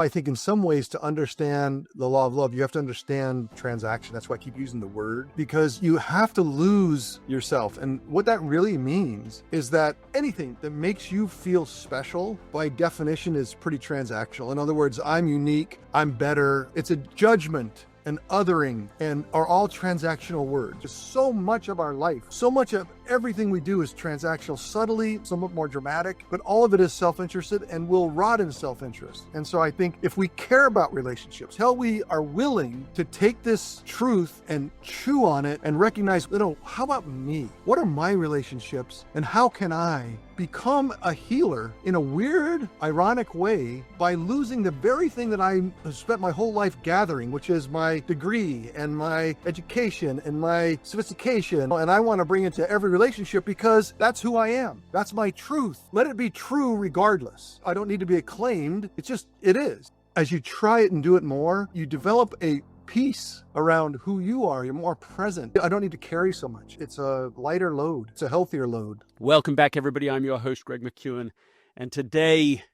I think in some ways, to understand the law of love, you have to understand transaction. That's why I keep using the word, because you have to lose yourself. And what that really means is that anything that makes you feel special, by definition, is pretty transactional. In other words, I'm unique, I'm better. It's a judgment and othering, and are all transactional words. Just so much of our life, so much of everything we do is transactional, subtly, somewhat more dramatic, but all of it is self-interested and will rot in self-interest. And so I think if we care about relationships, hell, we are willing to take this truth and chew on it and recognize, how about me? What are my relationships? And how can I become a healer in a weird, ironic way by losing the very thing that I have spent my whole life gathering, which is my degree and my education and my sophistication. And I want to bring it to every relationship because that's who I am. That's my truth. Let it be true regardless. I don't need to be acclaimed. It's just, it is. As you try it and do it more, you develop a peace around who you are. You're more present. I don't need to carry so much. It's a lighter load. It's a healthier load. Welcome back, everybody. I'm your host, Greg McKeown. And today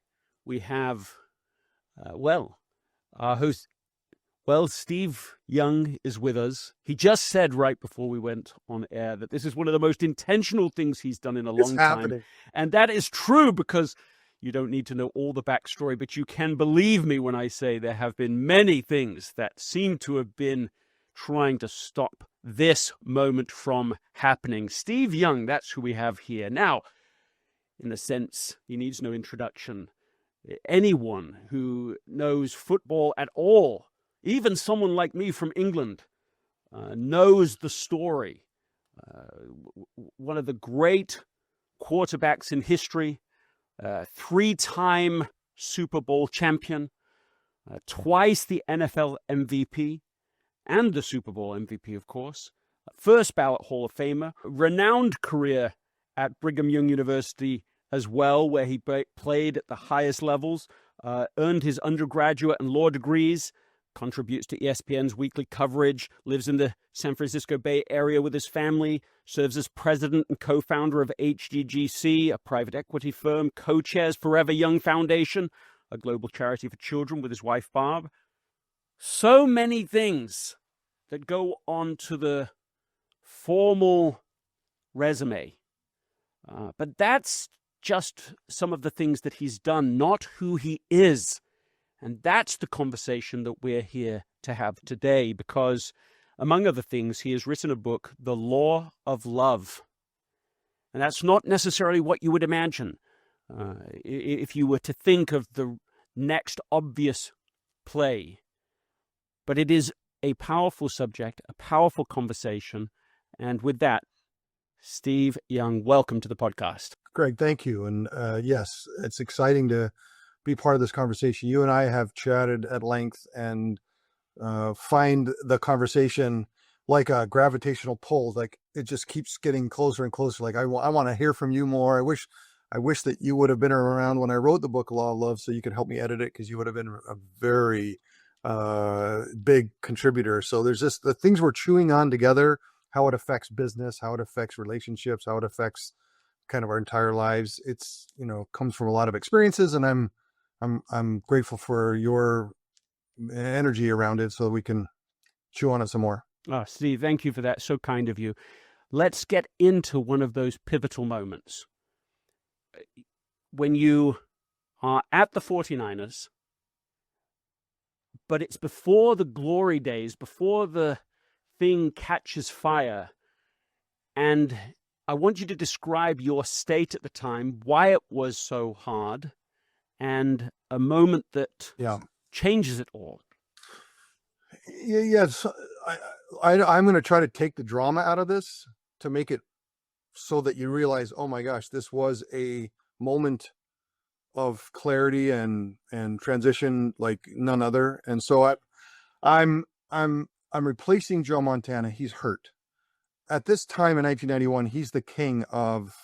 we have, our host, Steve Young is with us. He just said right before we went on air that this is one of the most intentional things he's done in a long time. And that is true, because you don't need to know all the backstory, but you can believe me when I say there have been many things that seem to have been trying to stop this moment from happening. Steve Young, that's who we have here. Now, in a sense, he needs no introduction. Anyone who knows football at all, even someone like me from England, knows the story. One of the great quarterbacks in history, three-time Super Bowl champion, twice the NFL MVP, and the Super Bowl MVP, of course, first-ballot Hall of Famer, renowned career at Brigham Young University as well, where he played at the highest levels, earned his undergraduate and law degrees, contributes to ESPN's weekly coverage, lives in the San Francisco Bay Area with his family, serves as president and co-founder of HGGC, a private equity firm, co-chairs Forever Young Foundation, a global charity for children, with his wife, Barb. So many things that go on to the formal resume. But that's just some of the things that he's done, not who he is. And that's the conversation that we're here to have today, because, among other things, he has written a book, The Law of Love. And that's not necessarily what you would imagine. If you were to think of the next obvious play. But it is a powerful subject, a powerful conversation. And with that, Steve Young, welcome to the podcast. Greg, thank you. And yes, it's exciting to be part of this conversation. You and I have chatted at length and find the conversation like a gravitational pull. Like it just keeps getting closer and closer. Like I want to hear from you more. I wish that you would have been around when I wrote the book, Law of Love, so you could help me edit it, because you would have been a very big contributor. So there's just the things we're chewing on together, how it affects business, how it affects relationships, how it affects kind of our entire lives. It's, comes from a lot of experiences, and I'm grateful for your energy around it so that we can chew on it some more. Oh, Steve, thank you for that. So kind of you. Let's get into one of those pivotal moments. When you are at the 49ers, but it's before the glory days, before the thing catches fire. And I want you to describe your state at the time, why it was so hard, and a moment that changes it all. Yeah. So I'm going to try to take the drama out of this to make it so that you realize, oh my gosh, this was a moment of clarity and transition like none other. And so I'm replacing Joe Montana. He's hurt. At this time in 1991, he's the king of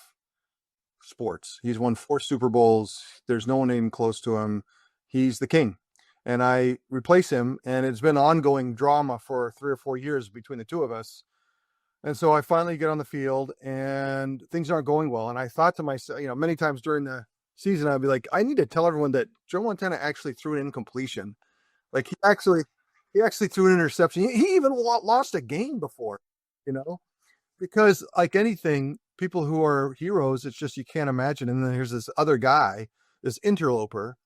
sports. He's won 4 Super Bowls. There's no one even close to him. He's the king. And I replace him, and it's been ongoing drama for 3 or 4 years between the two of us. And so I finally get on the field, and things aren't going well. And I thought to myself, many times during the season, I'd be like, I need to tell everyone that Joe Montana actually threw an incompletion. Like he actually threw an interception. He even lost a game before, you know, because like anything, people who are heroes, it's just you can't imagine. And then here's this other guy, this interloper.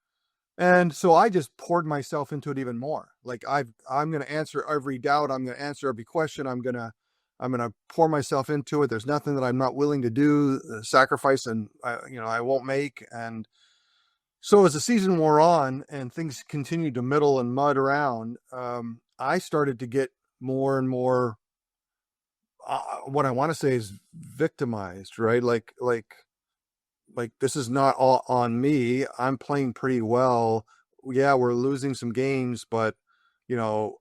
And so I just poured myself into it even more. Like I'm going to answer every doubt. I'm going to answer every question. I'm going to pour myself into it. There's nothing that I'm not willing to do, sacrifice, and I won't make. And so as the season wore on and things continued to middle and mud around, I started to get more and more, what I want to say is victimized, right? Like this is not all on me. I'm playing pretty well. Yeah, we're losing some games, but there's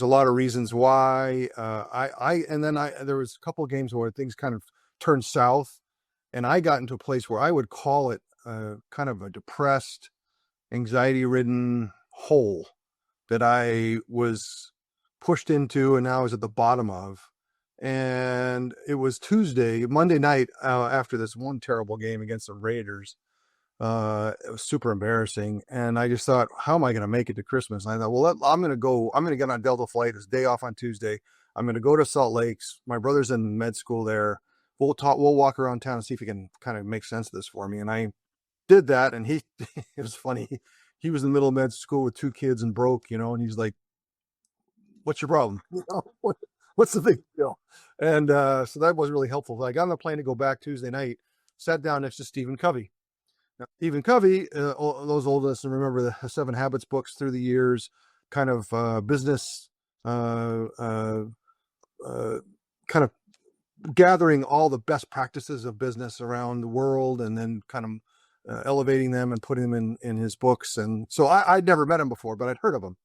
a lot of reasons why. There was a couple of games where things kind of turned south, and I got into a place where I would call it kind of a depressed, anxiety-ridden hole that I was pushed into, and now I was at the bottom of. And it was Monday night, after this one terrible game against the Raiders. It was super embarrassing. And I just thought, how am I going to make it to Christmas? And I thought, well, I'm going to get on a Delta flight. It's day off on Tuesday. I'm going to go to Salt Lakes. My brother's in med school there. We'll walk around town and see if he can kind of make sense of this for me. And I did that. And it was funny. He was in the middle of med school with 2 kids and broke, and he's like, what's your problem? What's the big deal? And so that was really helpful. I got on the plane to go back Tuesday night, sat down next to Stephen Covey. Now, Stephen Covey, those old of us remember the 7 Habits books through the years, kind of business, kind of gathering all the best practices of business around the world and then kind of elevating them and putting them in his books. And so I'd never met him before, but I'd heard of him.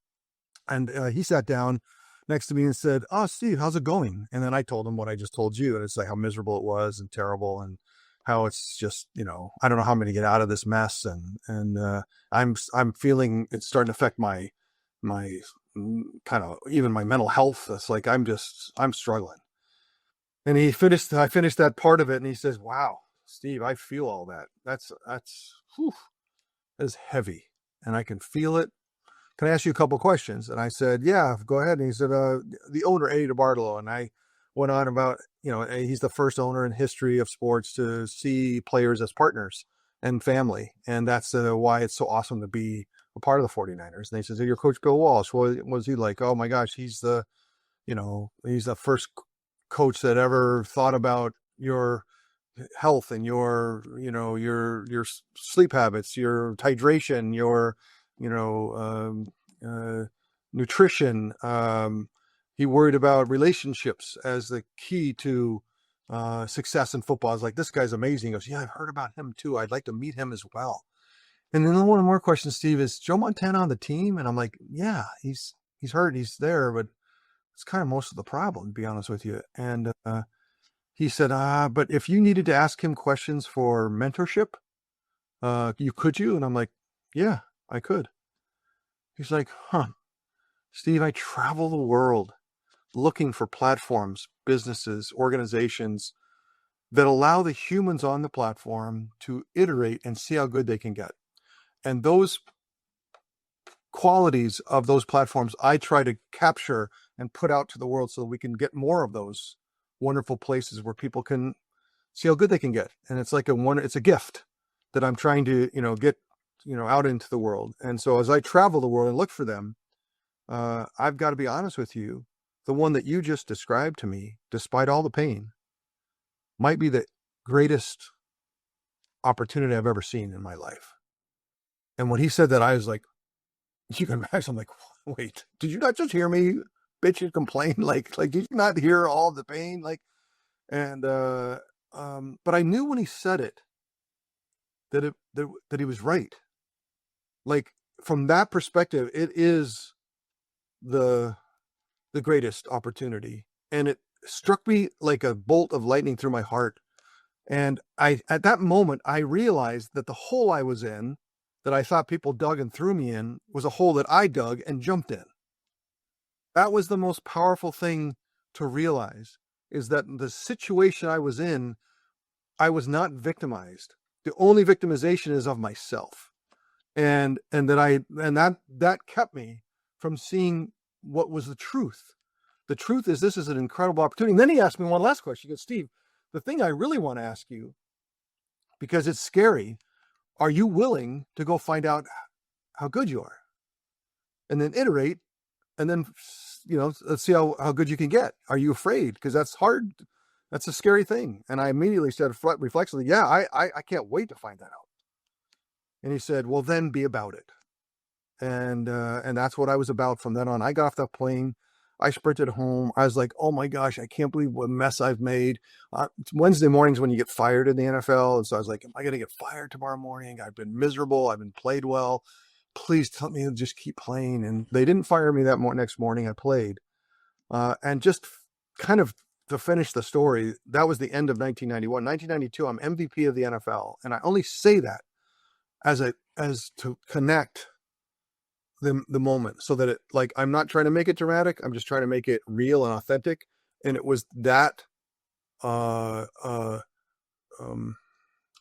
And he sat down next to me and said, "Oh, Steve, how's it going?" And then I told him what I just told you. And it's like how miserable it was and terrible, and how it's just, I don't know how I'm going to get out of this mess. And I'm feeling it's starting to affect my kind of even my mental health. It's like, I'm struggling. And I finished that part of it. And he says, "Wow, Steve, I feel all that. That's heavy, and I can feel it. Can I ask you a couple of questions?" And I said, "Yeah, go ahead." And he said, "The owner, Eddie DeBartolo," and I went on about, he's the first owner in history of sports to see players as partners and family. And that's why it's so awesome to be a part of the 49ers. And he says, "Your coach, Bill Walsh, what was he like?" "Oh my gosh, he's the first coach that ever thought about your health and your sleep habits, your hydration, your nutrition. He worried about relationships as the key to success in football." I was like, "This guy's amazing." He goes, "Yeah, I've heard about him too. I'd like to meet him as well." And then one more question, "Steve, is Joe Montana on the team?" And I'm like, "Yeah, he's hurt. He's there, but it's kind of most of the problem, to be honest with you." And he said, "But if you needed to ask him questions for mentorship, could you?" And I'm like, "Yeah, I could." He's like, "Huh, Steve, I travel the world looking for platforms, businesses, organizations that allow the humans on the platform to iterate and see how good they can get. And those qualities of those platforms, I try to capture and put out to the world so that we can get more of those wonderful places where people can see how good they can get." And it's like it's a gift that I'm trying to, get, out into the world. And so as I travel the world and look for them, I've got to be honest with you, the one that you just described to me, despite all the pain, might be the greatest opportunity I've ever seen in my life. And when he said that, I was like, you can imagine, I'm like, wait, did you not just hear me bitch and complain? Like, did you not hear all the pain? But I knew when he said it, that he was right. Like, from that perspective, it is the greatest opportunity. And it struck me like a bolt of lightning through my heart. And at that moment, I realized that the hole I was in, that I thought people dug and threw me in, was a hole that I dug and jumped in. That was the most powerful thing to realize, is that the situation I was in, I was not victimized. The only victimization is of myself. And that kept me from seeing what was the truth. The truth is, this is an incredible opportunity. And then he asked me one last question. He goes, Steve, the thing I really want to ask you, because it's scary, are you willing to go find out how good you are? And then iterate, and then, let's see how good you can get. Are you afraid? Because that's hard. That's a scary thing. And I immediately said reflexively, yeah, I can't wait to find that out. And he said, well, then be about it. And that's what I was about from then on. I got off the plane. I sprinted home. I was like, oh my gosh, I can't believe what a mess I've made. Wednesday mornings when you get fired in the NFL. And so I was like, am I going to get fired tomorrow morning? I've been miserable. I've been played well. Please tell me to just keep playing. And they didn't fire me that next morning. I played. And just kind of to finish the story, that was the end of 1991. 1992, I'm MVP of the NFL. And I only say that as to connect the moment, so that I'm not trying to make it dramatic. I'm just trying to make it real and authentic. And it was that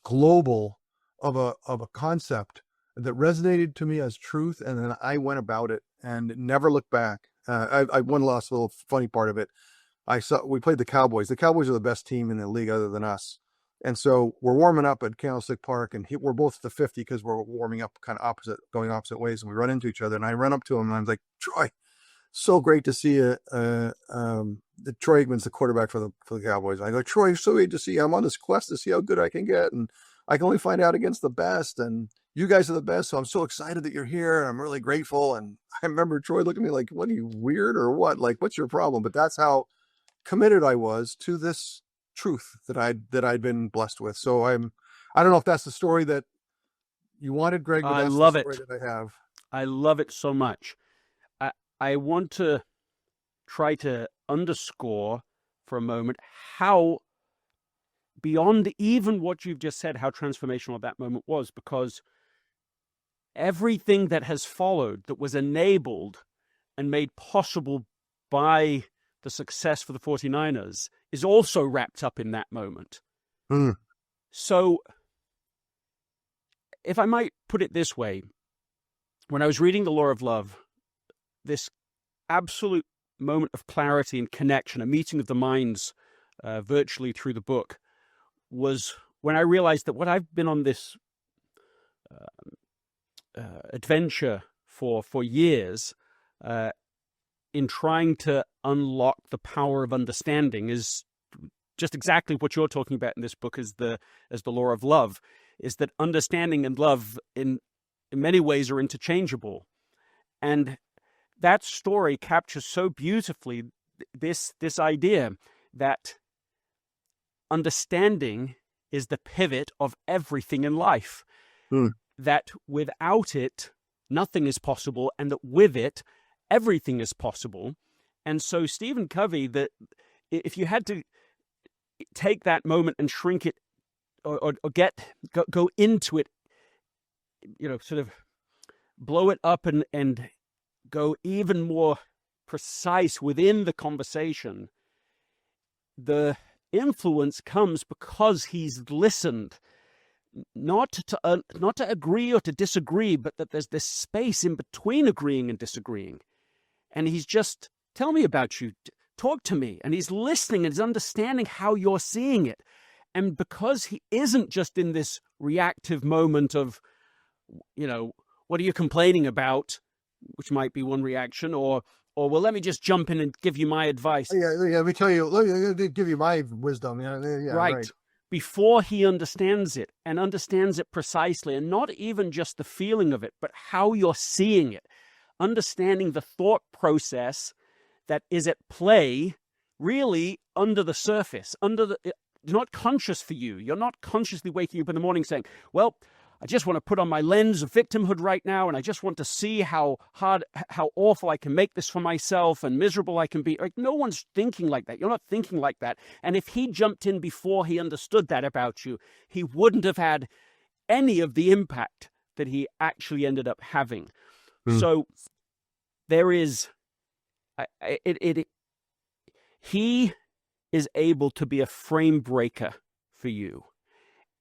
global of a concept that resonated to me as truth. And then I went about it and never looked back. One last little funny part of it. We played the Cowboys. The Cowboys are the best team in the league other than us. And so we're warming up at Candlestick Park, and we're both the 50 because we're warming up kind of going opposite ways, and we run into each other. And I run up to him, and I was like, Troy, so great to see you. Troy Aikman's the quarterback for the Cowboys. I go, Troy, so great to see you. I'm on this quest to see how good I can get, and I can only find out against the best, and you guys are the best. So I'm so excited that you're here, and I'm really grateful. And I remember Troy looking at me like, what, are you weird or what? Like, what's your problem? But that's how committed I was to this truth that I'd been blessed with. So I don't know if that's the story that you wanted, Greg, but that's the story that I have. I love it so much. I want to try to underscore for a moment how, beyond even what you've just said, how transformational that moment was, because everything that has followed, that was enabled and made possible by the success for the 49ers, is also wrapped up in that moment. So, if I might put it this way, when I was reading The Law of Love, this absolute moment of clarity and connection, a meeting of the minds virtually through the book, was when I realized that what I've been on this adventure for years, in trying to unlock the power of understanding, is just exactly what you're talking about in this book as the law of love, is that understanding and love in many ways are interchangeable. And that story captures so beautifully this idea that understanding is the pivot of everything in life, that without it, nothing is possible, and that with it, everything is possible. And so Stephen Covey, that if you had to take that moment and shrink it or go into it, sort of blow it up and go even more precise within the conversation, the influence comes because he's listened, not to agree or to disagree, but that there's this space in between agreeing and disagreeing. And he's just, tell me about you, talk to me. And he's listening and he's understanding how you're seeing it. And because he isn't just in this reactive moment of, what are you complaining about, which might be one reaction, or well, let me just jump in and give you my advice. Yeah, let me tell you, let me give you my wisdom. Yeah, right. Before he understands it and understands it precisely, and not even just the feeling of it, but how you're seeing it, understanding the thought process that is at play really under the surface, not conscious for you. You're not consciously waking up in the morning saying, well, I just want to put on my lens of victimhood right now, and I just want to see how awful I can make this for myself and miserable I can be. Like, no one's thinking like that. You're not thinking like that. And if he jumped in before he understood that about you, he wouldn't have had any of the impact that he actually ended up having. So there is, he is able to be a frame breaker for you.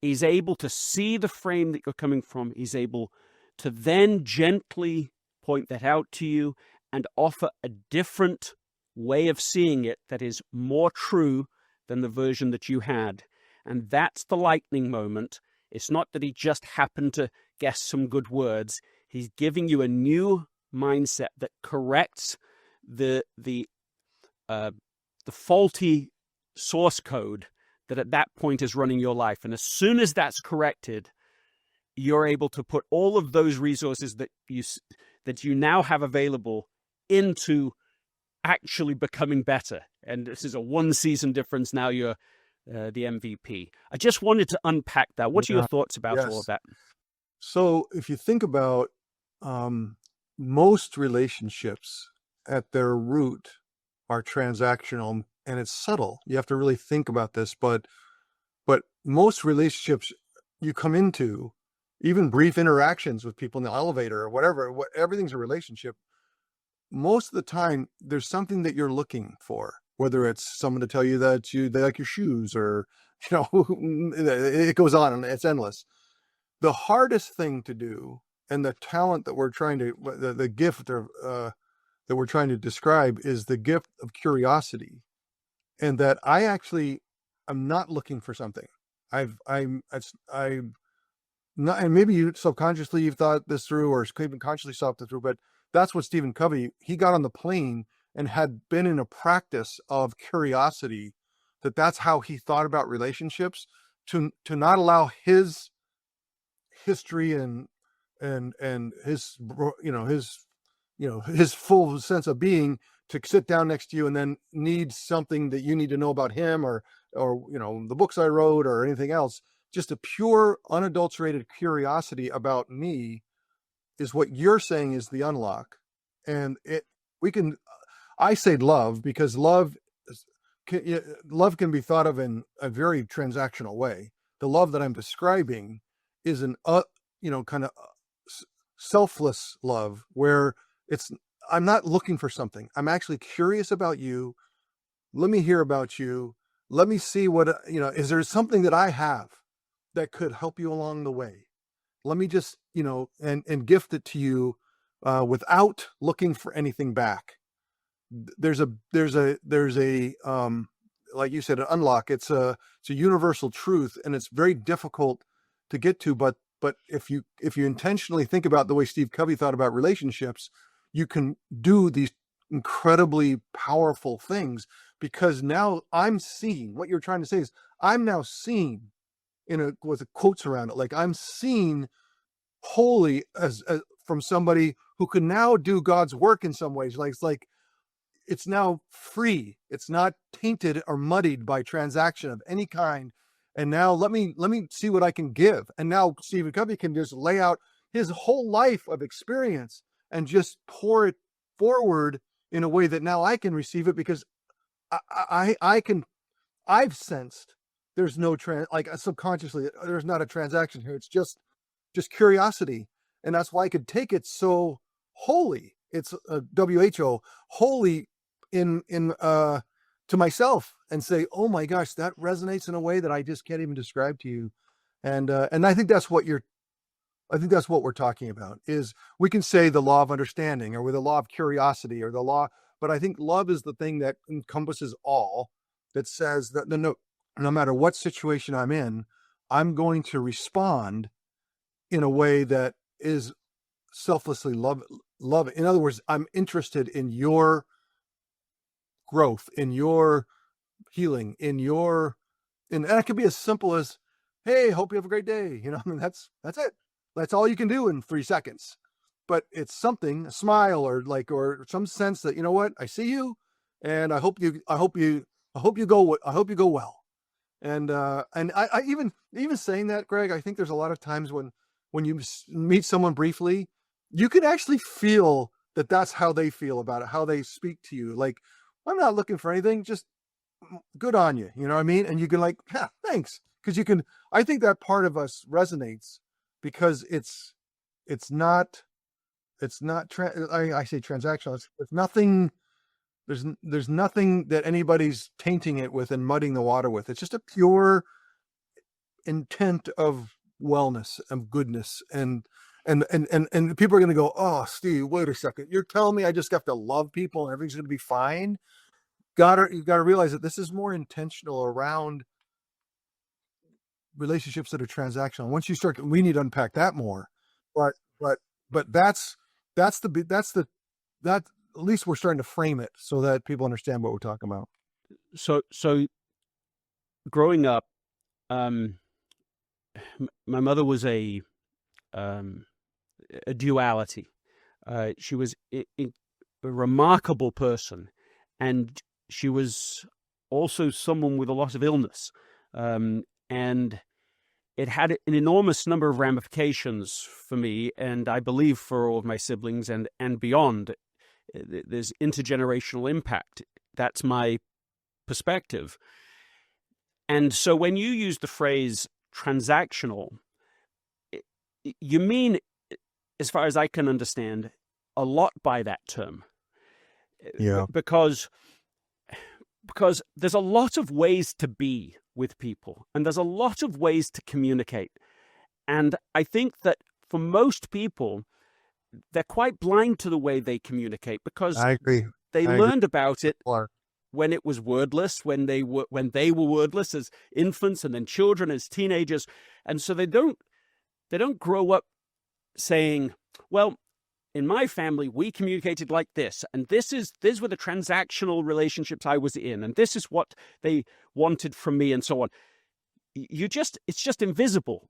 He's able to see the frame that you're coming from. He's able to then gently point that out to you and offer a different way of seeing it that is more true than the version that you had. And that's the lightning moment. It's not that he just happened to guess some good words. He's giving you a new mindset that corrects the faulty source code that at that point is running your life. And as soon as that's corrected, you're able to put all of those resources that you now have available into actually becoming better. And this is a one-season difference. Now you're the MVP. I just wanted to unpack that. What are your thoughts about all of that? So if you think about most relationships at their root are transactional, and it's subtle. You have to really think about this, but most relationships you come into, even brief interactions with people in the elevator or whatever, everything's a relationship. Most of the time, there's something that you're looking for, whether it's someone to tell you that they like your shoes, or, it goes on and it's endless. The hardest thing to do, and the talent that we're trying to, the gift that we're trying to describe, is the gift of curiosity. And that I'm not looking for something. I'm not, and maybe you subconsciously you've thought this through, or even consciously thought this through, but that's what Stephen Covey, he got on the plane and had been in a practice of curiosity, that's how he thought about relationships, to not allow his history and his his full sense of being to sit down next to you and then need something that you need to know about him, or the books I wrote or anything else. Just a pure, unadulterated curiosity about me is what you're saying is the unlock. And I say love, because love can be thought of in a very transactional way. The love that I'm describing is an kind of selfless love, where I'm not looking for something. I'm actually curious about you. Let me hear about you. Let me see what, is there something that I have that could help you along the way? Let me just, and gift it to you without looking for anything back. There's a like you said, an unlock. It's a universal truth, and it's very difficult to get to. But if you intentionally think about the way Steve Covey thought about relationships, you can do these incredibly powerful things, because now I'm seeing what you're trying to say is I'm now seeing with the quotes around it, like I'm seen wholly as from somebody who can now do God's work in some ways. Like it's now free. It's not tainted or muddied by transaction of any kind. And now let me see what I can give. And now Stephen Covey can just lay out his whole life of experience and just pour it forward in a way that now I can receive it, because I've sensed there's no subconsciously, there's not a transaction here. It's just curiosity. And that's why I could take it so wholly. It's a WHO, wholly in to myself, and say, oh my gosh, that resonates in a way that I just can't even describe to you. And I think that's what we're talking about. Is we can say the law of understanding, or with the law of curiosity, or the law, but I think love is the thing that encompasses all, that says that no matter what situation I'm in, I'm going to respond in a way that is selflessly love. In other words, I'm interested in your growth, in your healing, and that could be as simple as, hey, hope you have a great day. That's it. That's all you can do in 3 seconds. But it's something, a smile, or some sense that, you know what, I see you, and I hope you go well. And I even saying that, Greg, I think there's a lot of times when you meet someone briefly, you can actually feel that that's how they feel about it, how they speak to you. Like, I'm not looking for anything, just good on you. You know what I mean? And you can thanks. Because I think that part of us resonates, because it's not I say transactional. It's nothing. There's nothing that anybody's tainting it with and mudding the water with. It's just a pure intent of wellness and goodness, and people are going to go, oh, Steve, wait a second, you're telling me I just have to love people and everything's going to be fine? You've got to realize that this is more intentional around relationships that are transactional. Once you start, we need to unpack that more, but that's at least we're starting to frame it so that people understand what we're talking about. So growing up, my mother was a duality. She was a remarkable person, and she was also someone with a lot of illness. And it had an enormous number of ramifications for me, and I believe for all of my siblings and beyond. There's intergenerational impact. That's my perspective. And so when you use the phrase transactional, you mean, as far as I can understand, a lot by that term. Yeah. Because there's a lot of ways to be with people, and there's a lot of ways to communicate. And I think that for most people, they're quite blind to the way they communicate, because I agree. They learned about it when it was wordless, when they were wordless as infants, and then children as teenagers. And so they don't grow up saying, well, in my family, we communicated like this, and these were the transactional relationships I was in, and this is what they wanted from me, and so on. It's just invisible.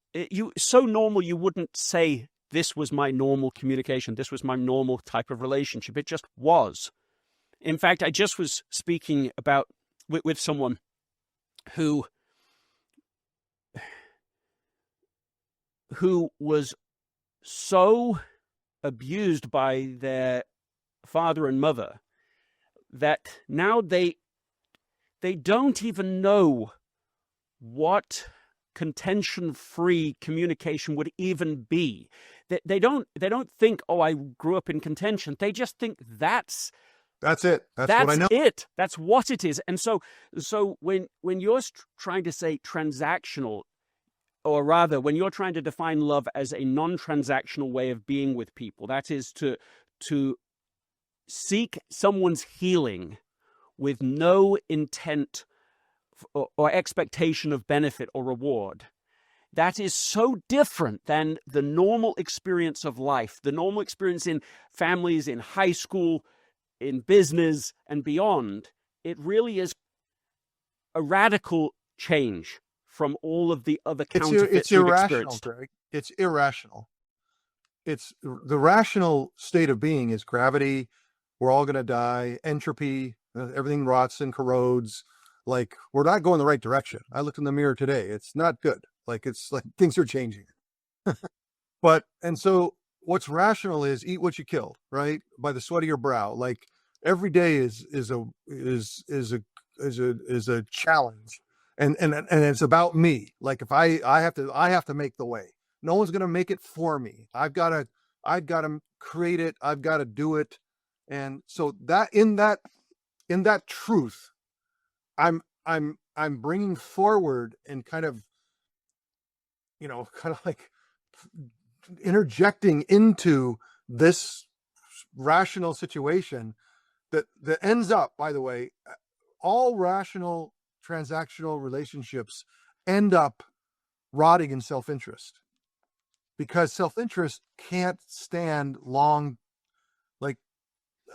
So normal, you wouldn't say, this was my normal communication, this was my normal type of relationship. It just was. In fact, I just was speaking about with someone who was so abused by their father and mother that now they don't even know what contention-free communication would even be. They don't think, oh, I grew up in contention. They just think that's it. That's what I know. That's what it is. And so when you're trying to say transactional, or rather, when you're trying to define love as a non-transactional way of being with people, that is to seek someone's healing with no intent or expectation of benefit or reward, that is so different than the normal experience of life, the normal experience in families, in high school, in business, and beyond. It really is a radical change from all of the other counterfeits it's irrational, Greg. It's irrational. It's the rational state of being is gravity. We're all going to die. Entropy. Everything rots and corrodes. Like, we're not going the right direction. I looked in the mirror today. It's not good. Like, it's like things are changing. And so what's rational is eat what you kill, right? By the sweat of your brow. Like, every day is a challenge. And it's about me. Like, if I have to make the way. No one's going to make it for me. I've got to create it. I've got to do it. And so that in that truth, I'm bringing forward and kind of like interjecting into this rational situation that ends up, by the way, all rational transactional relationships end up rotting in self-interest, because self-interest can't stand long. Like,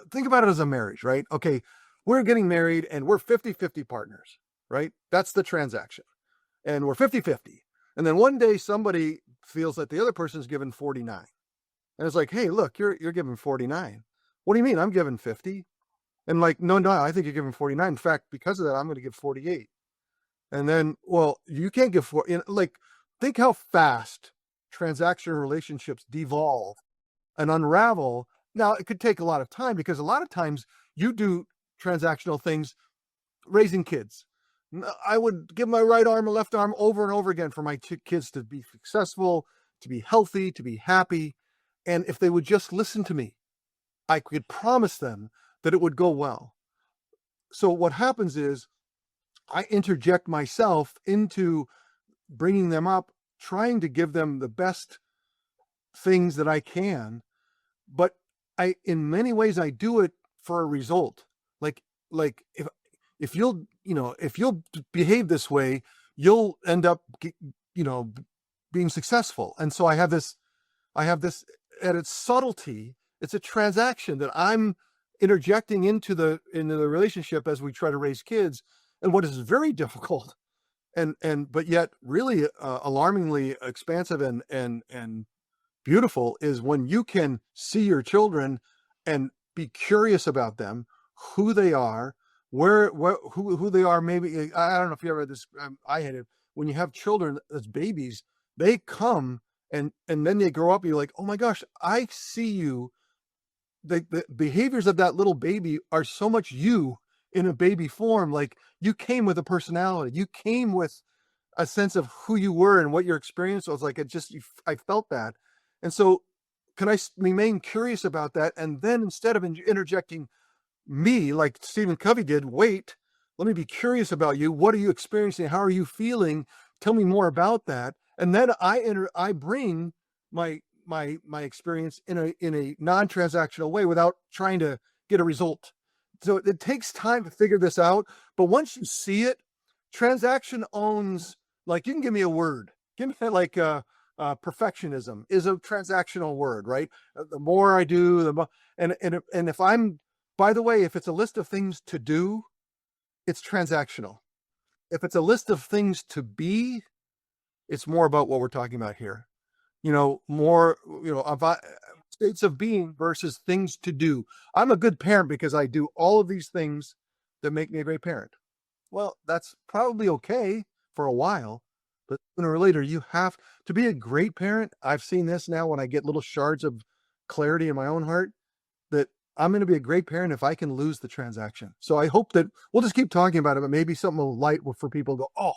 think about it as a marriage, right? Okay, we're getting married and we're 50-50 partners, right? That's the transaction. And we're 50-50. And then one day somebody feels that the other person's given 49. And it's like, hey, look, you're giving 49. What do you mean? I'm giving 50. And like, no, I think you're giving 49. In fact, because of that, I'm going to give 48. And then, well, you can't give 4. Like, think how fast transactional relationships devolve and unravel. Now, it could take a lot of time, because a lot of times you do transactional things, raising kids. I would give my right arm and left arm over and over again for my kids to be successful, to be healthy, to be happy. And if they would just listen to me, I could promise them that it would go well. So what happens is I interject myself into bringing them up, trying to give them the best things that I can, but in many ways, I do it for a result. Like if you'll behave this way, you'll end up, being successful. And so I have this at its subtlety, it's a transaction that I'm interjecting into the relationship as we try to raise kids. And what is very difficult but yet really alarmingly expansive and beautiful is when you can see your children and be curious about them, who they are, who they are. Maybe, I don't know if you ever had this, I had it, when you have children as babies, they come and then they grow up, you're like, oh my gosh, I see you. The behaviors of that little baby are so much you in a baby form. Like, you came with a personality, you came with a sense of who you were and what your experience was. Like, I felt that. And so can I remain curious about that? And then instead of interjecting me, like Stephen Covey did, wait, let me be curious about you. What are you experiencing? How are you feeling? Tell me more about that. And then I bring my experience in a non-transactional way without trying to get a result. So it takes time to figure this out. But once you see it, transaction owns, like, you can give me a word. Give me like perfectionism is a transactional word, right? The more I do, the more, and if I'm, by the way, if it's a list of things to do, it's transactional. If it's a list of things to be, it's more about what we're talking about here. More, about states of being versus things to do. I'm a good parent because I do all of these things that make me a great parent. Well, that's probably okay for a while, but sooner or later, you have to be a great parent. I've seen this now when I get little shards of clarity in my own heart, that I'm going to be a great parent if I can lose the transaction. So I hope that we'll just keep talking about it, but maybe something will light for people to go, oh,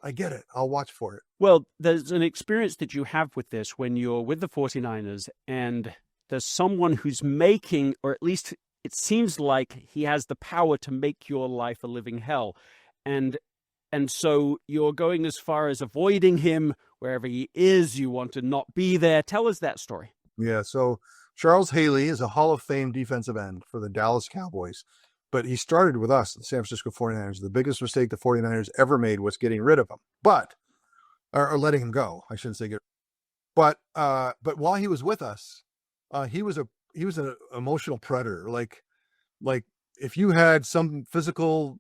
I get it. I'll watch for it. Well, there's an experience that you have with this when you're with the 49ers and there's someone who's making, or at least it seems like he has the power to make your life a living hell. And so you're going as far as avoiding him wherever he is. You want to not be there. Tell us that story. Yeah. So Charles Haley is a Hall of Fame defensive end for the Dallas Cowboys, but he started with us, the San Francisco 49ers. The biggest mistake the 49ers ever made was getting rid of him, or letting him go. I shouldn't say but while he was with us, he was an emotional predator. Like if you had some physical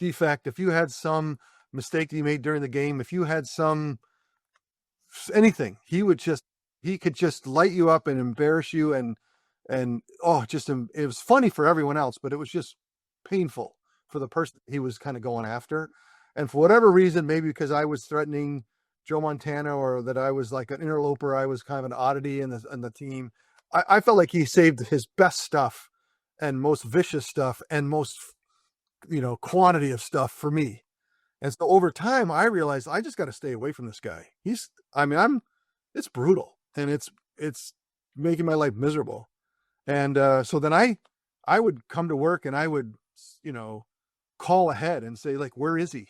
defect, if you had some mistake that you made during the game, if you had anything, he could just light you up and embarrass you. And it was funny for everyone else, but it was just painful for the person he was kind of going after. And for whatever reason, maybe because I was threatening Joe Montana, or that I was like an interloper, I was kind of an oddity in the team. I felt like he saved his best stuff and most vicious stuff and most, quantity of stuff for me. And so over time, I realized I just got to stay away from this guy. It's brutal, and it's making my life miserable. And so then I would come to work and I would, call ahead and say, like, where is he?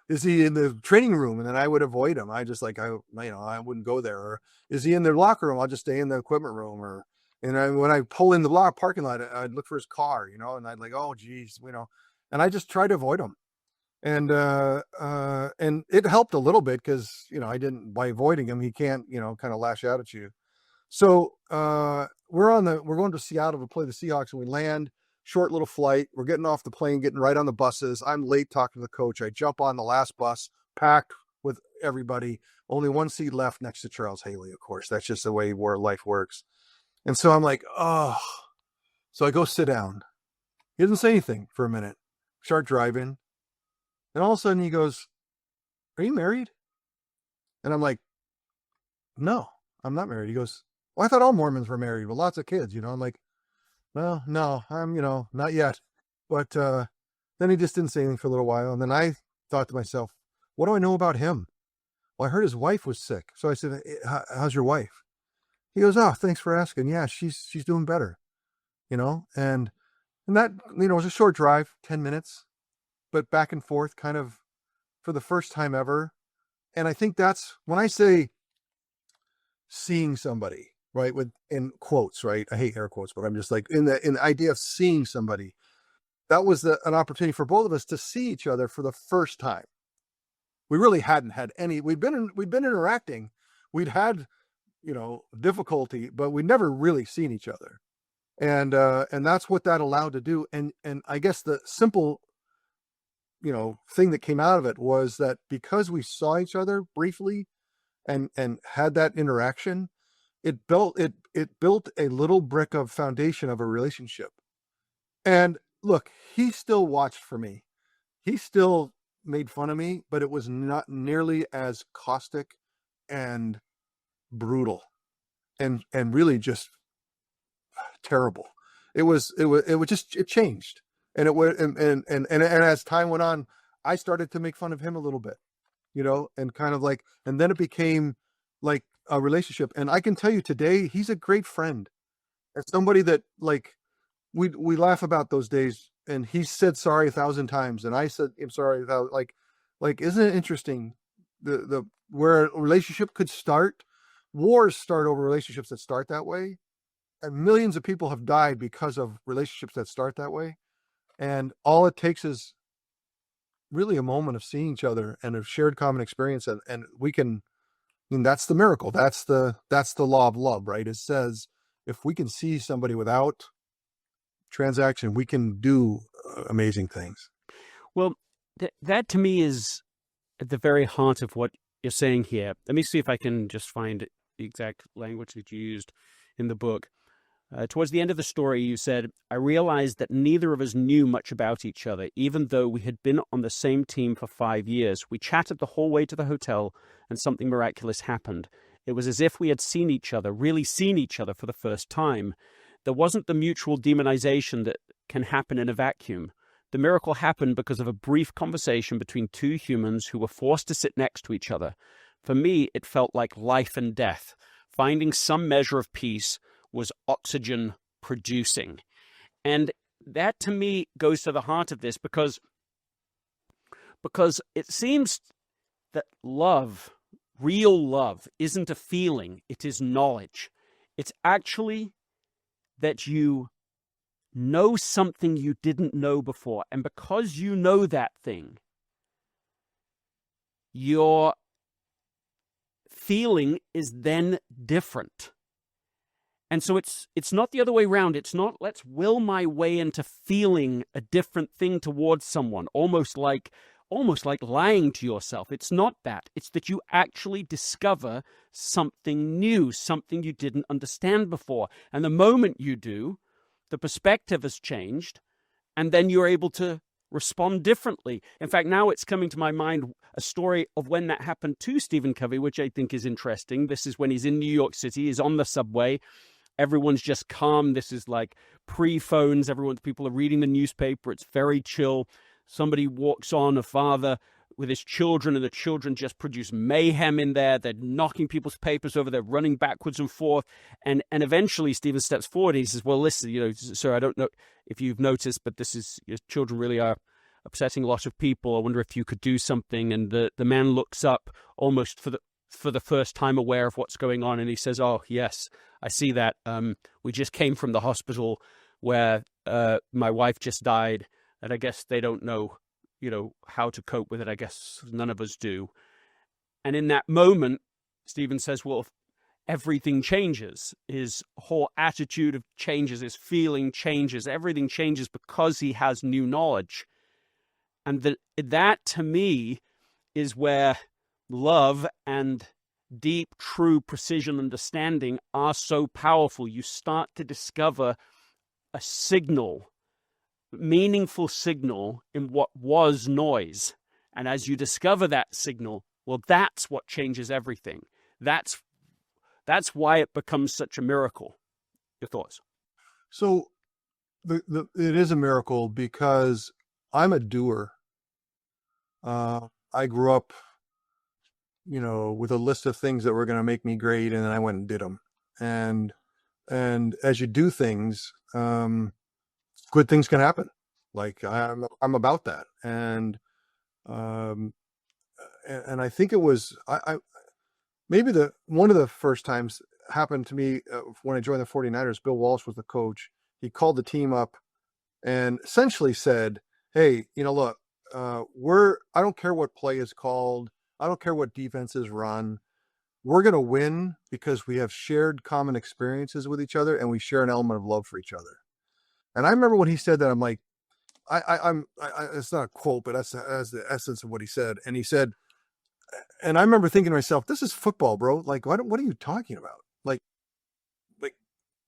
Is he in the training room? And then I would avoid him. I just I wouldn't go there. Or is he in their locker room? I'll just stay in the equipment room. When I pull in the parking lot, I'd look for his car, and I'd like, oh geez, and I just try to avoid him. And it helped a little bit because, by avoiding him, he can't, kind of lash out at you. So we're going to Seattle to play the Seahawks, and we land. Short little flight. We're getting off the plane, getting right on the buses. I'm late talking to the coach. I jump on the last bus, packed with everybody. Only one seat left next to Charles Haley, of course. That's just the way where life works. And so I'm like, oh. So I go sit down. He doesn't say anything for a minute. Start driving. And all of a sudden he goes, are you married? And I'm like, no, I'm not married. He goes, well, I thought all Mormons were married with lots of kids. I'm like, well, no, I'm, not yet. But then he just didn't say anything for a little while. And then I thought to myself, what do I know about him? Well, I heard his wife was sick. So I said, how's your wife? He goes, oh, thanks for asking. Yeah, she's doing better, and that, it was a short drive, 10 minutes, but back and forth kind of for the first time ever. And I think that's when I say seeing somebody, right, with in quotes, right? I hate air quotes, but I'm just like in the idea of seeing somebody. That was an opportunity for both of us to see each other for the first time. We really hadn't had any. We'd been interacting. We'd had, difficulty, but we'd never really seen each other. And that's what that allowed to do. And I guess the simple, thing that came out of it was that because we saw each other briefly and had that interaction, it built a little brick of foundation of a relationship. And look, he still watched for me. He still made fun of me, but it was not nearly as caustic and brutal and really just terrible. It changed. And and as time went on, I started to make fun of him a little bit, and kind of like, and then it became like a relationship. And I can tell you today, he's a great friend and somebody that like, we laugh about those days, and he said sorry 1,000 times. And I said, I'm sorry. Like, isn't it interesting the where a relationship could start? Wars start over relationships that start that way. And millions of people have died because of relationships that start that way. And all it takes is really a moment of seeing each other and a shared common experience. And we can, that's the miracle. That's the law of love, right? It says, if we can see somebody without transaction, we can do amazing things. Well, that to me is at the very heart of what you're saying here. Let me see if I can just find the exact language that you used in the book. Towards the end of the story, you said, I realized that neither of us knew much about each other, even though we had been on the same team for 5 years. We chatted the whole way to the hotel, and something miraculous happened. It was as if we had seen each other, really seen each other for the first time. There wasn't the mutual demonization that can happen in a vacuum. The miracle happened because of a brief conversation between two humans who were forced to sit next to each other. For me, it felt like life and death. Finding some measure of peace was oxygen producing. And that to me goes to the heart of this because it seems that love, real love, isn't a feeling, it is knowledge. It's actually that you know something you didn't know before. And because you know that thing, your feeling is then different. And so it's not the other way around. It's not let's will my way into feeling a different thing towards someone, almost like lying to yourself. It's not that. It's that you actually discover something new, something you didn't understand before. And the moment you do, the perspective has changed, and then you're able to respond differently. In fact, now it's coming to my mind a story of when that happened to Stephen Covey, which I think is interesting. This is when he's in New York City, he's on the subway. Everyone's just calm. This is like pre-phones. People are reading the newspaper. It's very chill. Somebody walks on, a father with his children, and the children just produce mayhem in there. They're knocking people's papers over. They're running backwards and forth. And eventually Stephen steps forward. And he says, well, listen, sir, I don't know if you've noticed, but your children really are upsetting a lot of people. I wonder if you could do something. And the man looks up almost for the first time aware of what's going on. And he says, oh, yes, I see that. We just came from the hospital where my wife just died. And I guess they don't know, how to cope with it. I guess none of us do. And in that moment, Stephen says, well, everything changes. His whole attitude changes, his feeling changes, everything changes because he has new knowledge. And that to me is where love and deep, true precision understanding are so powerful. You start to discover a signal, meaningful signal in what was noise. And as you discover that signal, well, that's what changes everything. That's why it becomes such a miracle. Your thoughts? So it is a miracle because I'm a doer. I grew up, with a list of things that were going to make me great, and then I went and did them. And as you do things, good things can happen. Like I'm about that. And and I think it was, I maybe one of the first times happened to me when I joined the 49ers. Bill Walsh was the coach. He called the team up and essentially said, hey, look, I don't care what play is called. I don't care what defenses run. We're going to win because we have shared common experiences with each other and we share an element of love for each other. And I remember when he said that, I'm like, it's not a quote, but that's the essence of what he said. And he said, and I remember thinking to myself, this is football, bro. Like, what are you talking about? Like,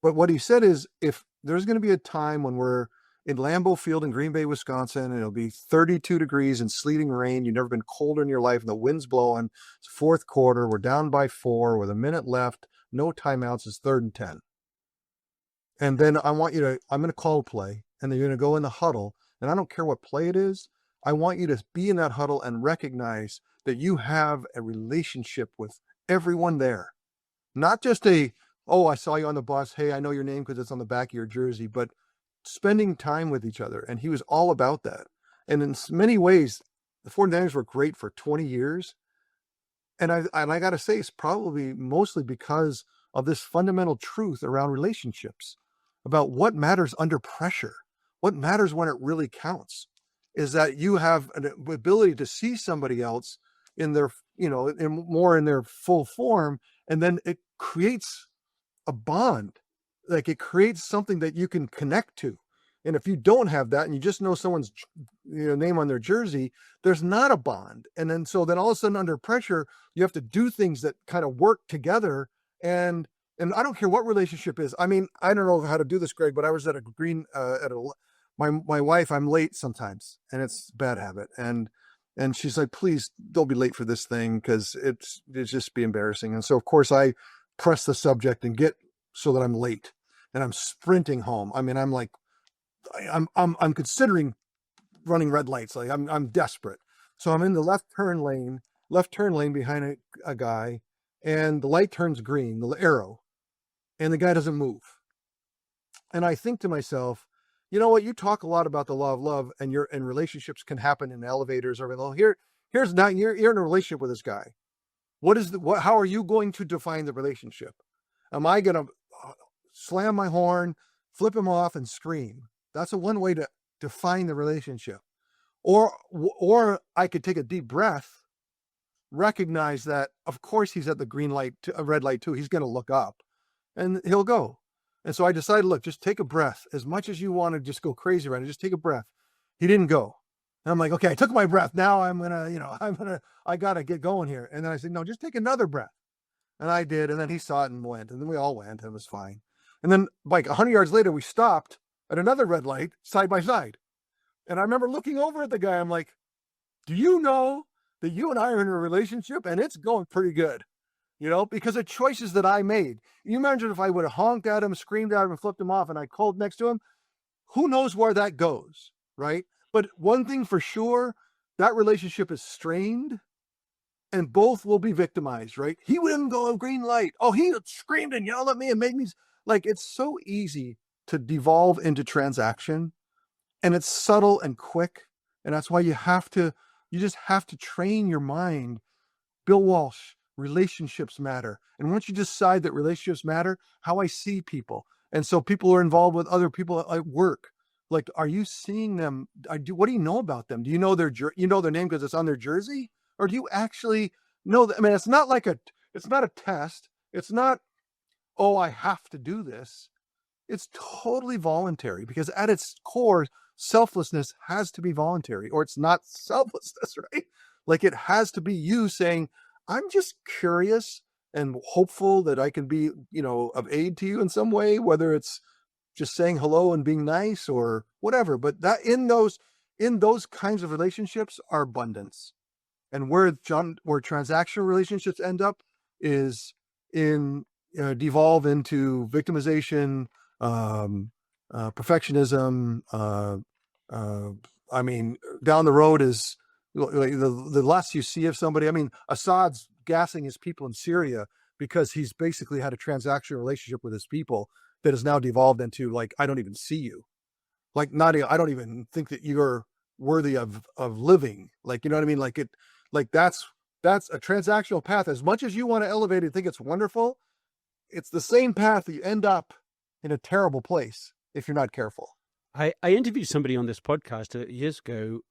but what he said is, if there's going to be a time when we're in Lambeau Field in Green Bay, Wisconsin, and it'll be 32 degrees and sleeting rain. You've never been colder in your life, and the wind's blowing. It's fourth quarter. We're down by 4 with a minute left. No timeouts. It's 3rd and 10. And then I'm going to call play, and then you're going to go in the huddle. And I don't care what play it is. I want you to be in that huddle and recognize that you have a relationship with everyone there. Not just I saw you on the bus. Hey, I know your name because it's on the back of your jersey, but spending time with each other. And he was all about that. And in many ways, the 49ers were great for 20 years. And I got to say, it's probably mostly because of this fundamental truth around relationships, about what matters under pressure, what matters when it really counts, is that you have an ability to see somebody else in their, in their full form. And then it creates a bond. Like, it creates something that you can connect to. And if you don't have that and you just know someone's name on their jersey, there's not a bond. And then all of a sudden under pressure, you have to do things that kind of work together. And I don't care what relationship is. I mean, I don't know how to do this, Greg, but I was at my wife, I'm late sometimes, and it's a bad habit. And she's like, please don't be late for this thing, because it's just be embarrassing. And so of course I press the subject and get so that I'm late, and I'm sprinting home. I mean, I'm like, I'm considering running red lights. Like, I'm desperate. So I'm in the left turn lane behind a guy, and the light turns green, the arrow, and the guy doesn't move. And I think to myself, you know what? You talk a lot about the law of love, and relationships can happen in elevators or well, here's not, you're in a relationship with this guy. How are you going to define the relationship? Am I going to slam my horn, flip him off, and scream? That's one way to define the relationship. Or I could take a deep breath, recognize that, of course, he's at the green light, a red light too. He's going to look up, and he'll go. And so I decided, look, just take a breath. As much as you want to just go crazy around it, just take a breath. He didn't go. And I'm like, okay, I took my breath. Now I got to get going here. And then I said, no, just take another breath. And I did. And then he saw it and went. And then we all went. It was fine. And then like 100 yards later, we stopped at another red light side by side. And I remember looking over at the guy. I'm like, do you know that you and I are in a relationship and it's going pretty good? Because of choices that I made. You imagine if I would have honked at him, screamed at him, and flipped him off, and I called next to him, who knows where that goes, right? But one thing for sure, that relationship is strained, and both will be victimized, right? He wouldn't go a green light. Oh, he screamed and yelled at me and made me, like, it's so easy to devolve into transaction, and it's subtle and quick, and that's why you just have to train your mind. Bill Walsh, relationships matter. And once you decide that relationships matter, how I see people. And so people are involved with other people at work. Like, are you seeing them? What do you know about them? Do you know their name because it's on their jersey? Or do you actually know that? I mean, it's not a test. It's not, oh, I have to do this. It's totally voluntary, because at its core, selflessness has to be voluntary, or it's not selflessness, right? Like, it has to be you saying, I'm just curious and hopeful that I can be, of aid to you in some way, whether it's just saying hello and being nice or whatever. But that in those kinds of relationships are abundance. And where transactional relationships end up is devolve into victimization, perfectionism. I mean, down the road is, the less you see of somebody. I mean, Assad's gassing his people in Syria because he's basically had a transactional relationship with his people that has now devolved into, like, I don't even see you. Like, I don't even think that you're worthy of living. Like, you know what I mean? Like that's That's a transactional path. As much as you want to elevate and think it's wonderful, it's the same path. You end up in a terrible place if you're not careful. I interviewed somebody on this podcast years ago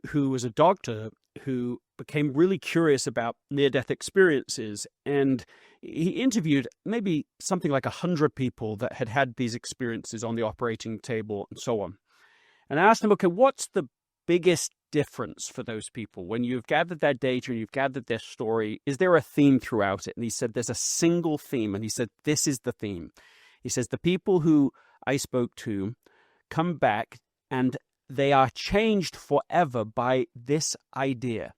who was a doctor who became really curious about near-death experiences. And he interviewed maybe something like 100 people that had had these experiences on the operating table and so on. And I asked him, okay, what's the biggest difference for those people? When you've gathered that data and you've gathered their story, is there a theme throughout it? And he said, there's a single theme. And he said, this is the theme. He says, the people who I spoke to come back and they are changed forever by this idea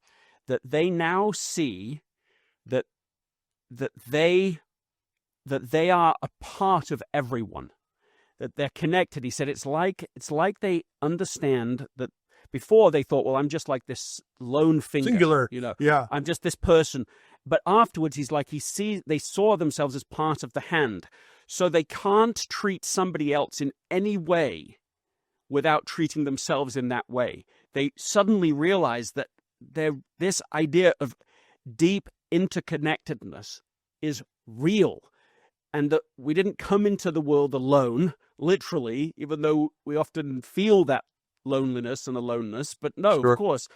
that they now see that they are a part of everyone, that they're connected. He said it's like they understand that before they thought, well, I'm just like this lone finger, Singular, yeah. I'm just this person. But afterwards, he's like they saw themselves as part of the hand, so they can't treat somebody else in any way without treating themselves in that way. They suddenly realize that this idea of deep interconnectedness is real, and that we didn't come into the world alone, literally, even though we often feel that loneliness and aloneness, but no, Sure. Of course.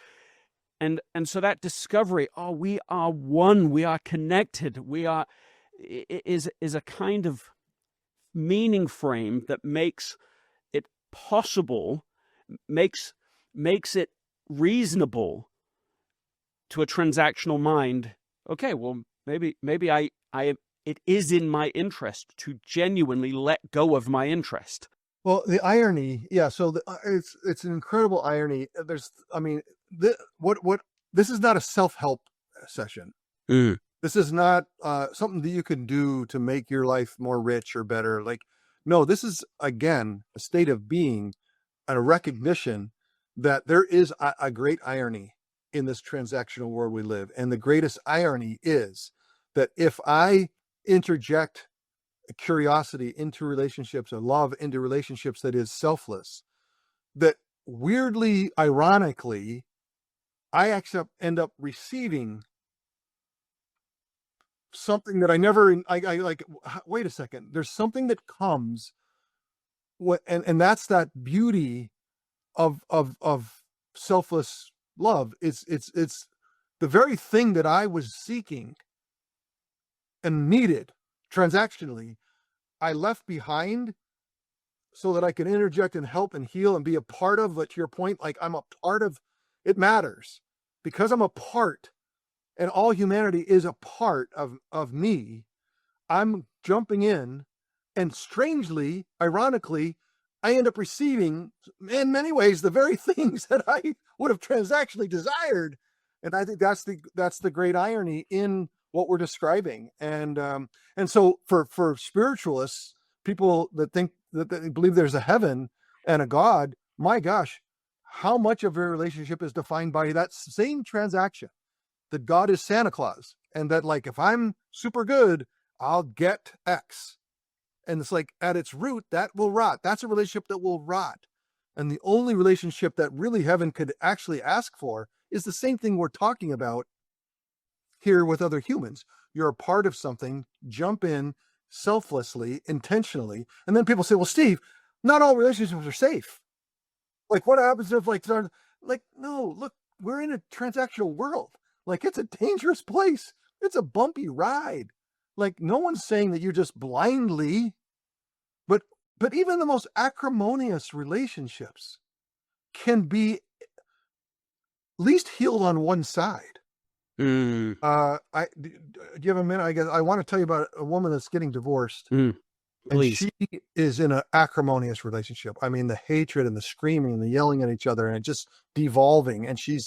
And so that discovery, we are one, we are connected, is a kind of meaning frame that makes it possible, makes it reasonable to a transactional mind. Okay, well, maybe it is in my interest to genuinely let go of my interest. Well, the irony, yeah. So it's an incredible irony. This is not a self-help session. Mm. This is not something that you can do to make your life more rich or better. No, this is, again, a state of being and a recognition that there is a great irony in this transactional world we live. And the greatest irony is that if I interject curiosity into relationships, or love into relationships that is selfless, that weirdly, ironically, I end up receiving something that I never, wait a second, there's something that comes, and that's that beauty of selfless love. It's the very thing that I was seeking and needed transactionally, I left behind so that I can interject and help and heal and be a part of. But to your point, I'm a part of, it matters because I'm a part, and all humanity is a part of me. I'm jumping in, and strangely, ironically, I end up receiving, in many ways, the very things that I would have transactionally desired. And I think that's the great irony in what we're describing. And so for spiritualists, people that think that they believe there's a heaven and a God, my gosh, how much of your relationship is defined by that same transaction, that God is Santa Claus, and that if I'm super good, I'll get X. And it's at its root, that will rot. That's a relationship that will rot. And the only relationship that really heaven could actually ask for is the same thing we're talking about here with other humans. You're a part of something, jump in selflessly, intentionally. And then people say, well, Steve, not all relationships are safe. What happens if no, look, we're in a transactional world. It's a dangerous place. It's a bumpy ride. No one's saying that you're just blindly, but even the most acrimonious relationships can be least healed on one side. Do you have a minute? I guess I want to tell you about a woman that's getting divorced. Please. And she is in an acrimonious relationship. I mean, the hatred and the screaming and the yelling at each other, and it just devolving. And she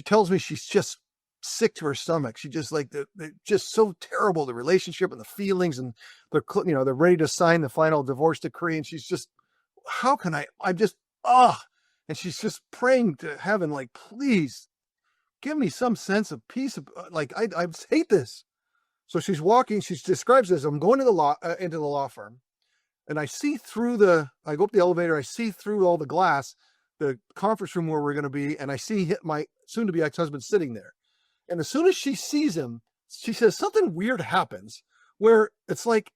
tells me she's just sick to her stomach. She just they're just so terrible, the relationship and the feelings, and they're ready to sign the final divorce decree. And she's just, how can I'm just, and she's just praying to heaven, please give me some sense of peace. I hate this. So she's walking, she describes this. I'm going to into the law firm, and I see through I go up the elevator, I see through all the glass, the conference room where we're going to be, and I see my soon to be ex-husband sitting there. And as soon as she sees him, she says something weird happens where it's like,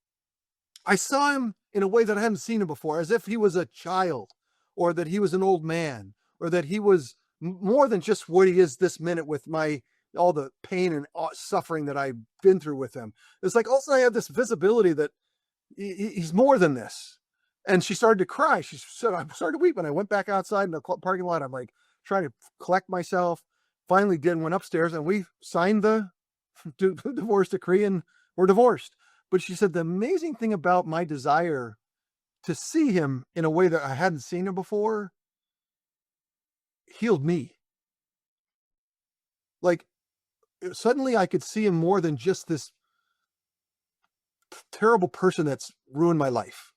I saw him in a way that I hadn't seen him before, as if he was a child, or that he was an old man, or that he was more than just what he is this minute with all the pain and suffering that I've been through with him. It's like, also I have this visibility that he's more than this. And she started to cry. She said, I started to weep. And I went back outside in the parking lot. I'm like trying to collect myself. Finally went upstairs, and we signed the divorce decree, and we're divorced. But she said the amazing thing about my desire to see him in a way that I hadn't seen him before healed me. Like, suddenly I could see him more than just this terrible person that's ruined my life.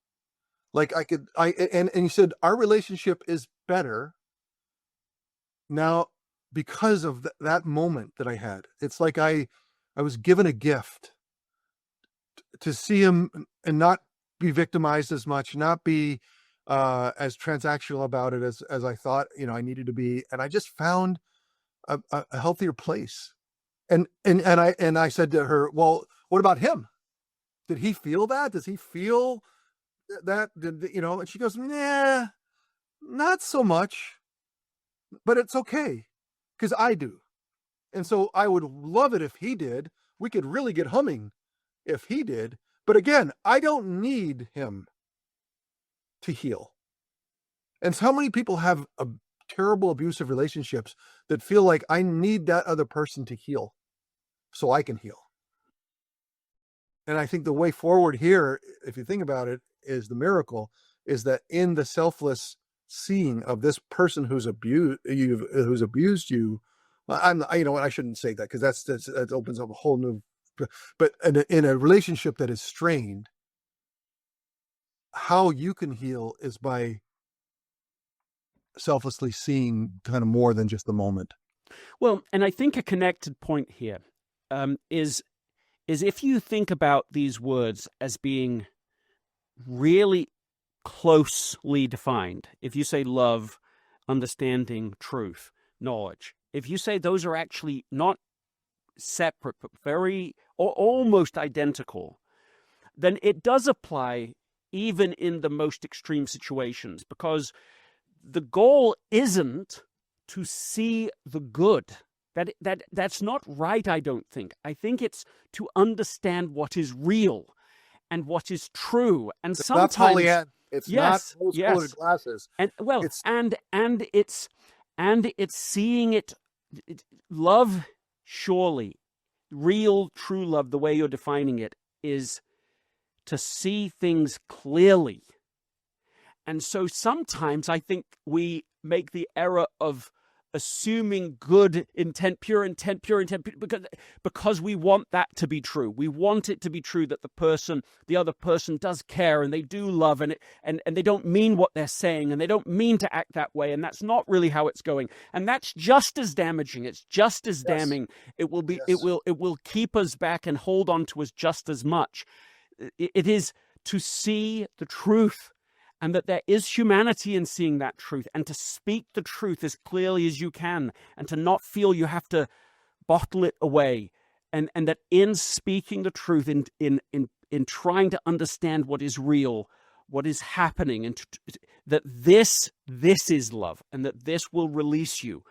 Like and he said, our relationship is better now because of that moment that I had. It's like I was given a gift to see him and not be victimized as much, not be as transactional about it as I thought, I needed to be. And I just found a healthier place. And I said to her, well, what about him? Did he feel that? Does he feel that? And she goes, nah, not so much, but it's okay, because I do. And so I would love it if he did. We could really get humming if he did. But again, I don't need him to heal. And so many people have terrible abusive relationships that feel like I need that other person to heal so I can heal. And I think the way forward here, if you think about it, is the miracle is that in the selfless seeing of this person who's abused you, I shouldn't say that, because that opens up a whole new, but in a relationship that is strained, how you can heal is by selflessly seeing kind of more than just the moment. Well, and I think a connected point here is if you think about these words as being really closely defined, if you say love, understanding, truth, knowledge, if you say those are actually not separate but very or almost identical, then it does apply even in the most extreme situations, because the goal isn't to see the good. That's not right, I don't think. I think it's to understand what is real and what is true. And it's sometimes not Pollyanna. It's yes, not rose-colored glasses. And well, it's seeing it. Love, surely, real, true love, the way you're defining it, is to see things clearly. And so sometimes I think we make the error of assuming good intent, pure intent, because we want that to be true. We want it to be true that the other person does care and they do love, and they don't mean what they're saying, and they don't mean to act that way, and that's not really how it's going. And that's just as damaging. It's just as damning. It will be. Yes. It will keep us back and hold on to us just as much. It is to see the truth, and that there is humanity in seeing that truth, and to speak the truth as clearly as you can, and to not feel you have to bottle it away, and that in speaking the truth, in trying to understand what is real, what is happening, and that this is love, and that this will release you.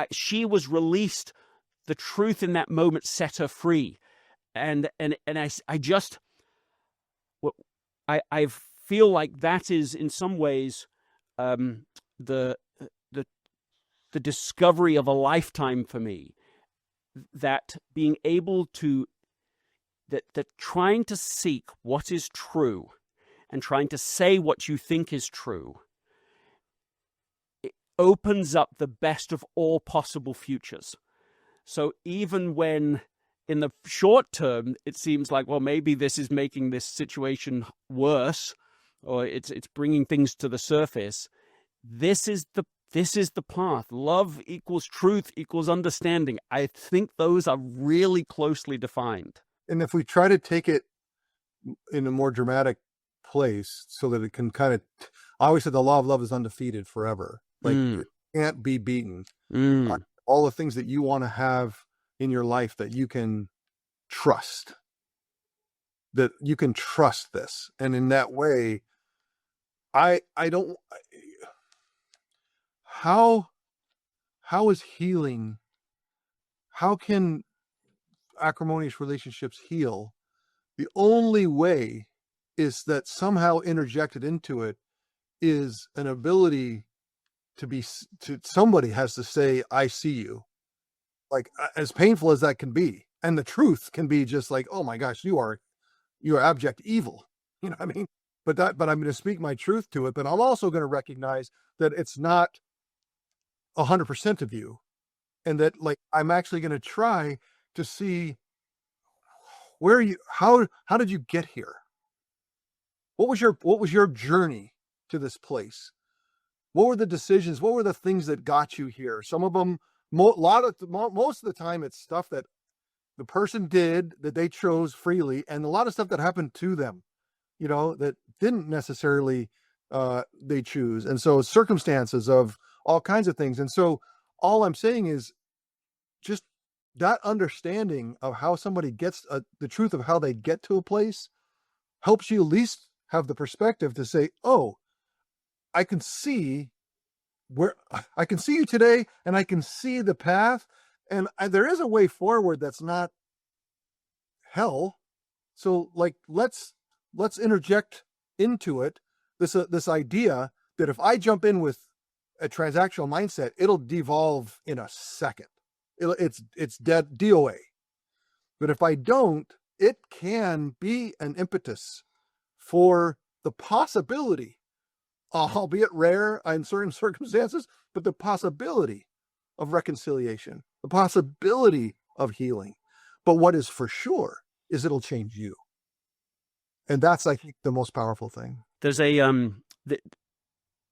She was released. The truth in that moment set her free, and I feel like that is in some ways the discovery of a lifetime for me, that being able to that trying to seek what is true and trying to say what you think is true, it opens up the best of all possible futures. So even when in the short term it seems like, well, maybe this is making this situation worse, or it's bringing things to the surface, this is the path. Love equals truth equals understanding. I think those are really closely defined. And if we try to take it in a more dramatic place so that it can kind of, I always said the law of love is undefeated forever. Like it can't be beaten. All the things that you want to have in your life that you can trust, that you can trust this. And in that way, I don't, how is healing, how can acrimonious relationships heal? The only way is that somehow interjected into it is an ability to somebody has to say, I see you. Like, as painful as that can be. And the truth can be just like, oh my gosh, you are abject evil. You know what I mean? But I'm going to speak my truth to it, but I'm also going to recognize that it's not 100% of you. And that, like, I'm actually going to try to see how did you get here? What was your journey to this place? What were the decisions? What were the things that got you here? Some of them, most of the time, it's stuff that the person did that they chose freely, and a lot of stuff that happened to them, that didn't necessarily they choose. And so circumstances of all kinds of things. And so all I'm saying is just that understanding of how somebody gets the truth of how they get to a place helps you at least have the perspective to say, oh, I can see you today, and I can see the path, and there is a way forward that's not hell. So, like, let's interject into it this idea that if I jump in with a transactional mindset, it'll devolve in a second. It's dead DOA. But if I don't, it can be an impetus for the possibility, albeit rare in certain circumstances, but the possibility of reconciliation, the possibility of healing. But what is for sure is it'll change you. And that's, I think, the most powerful thing. There's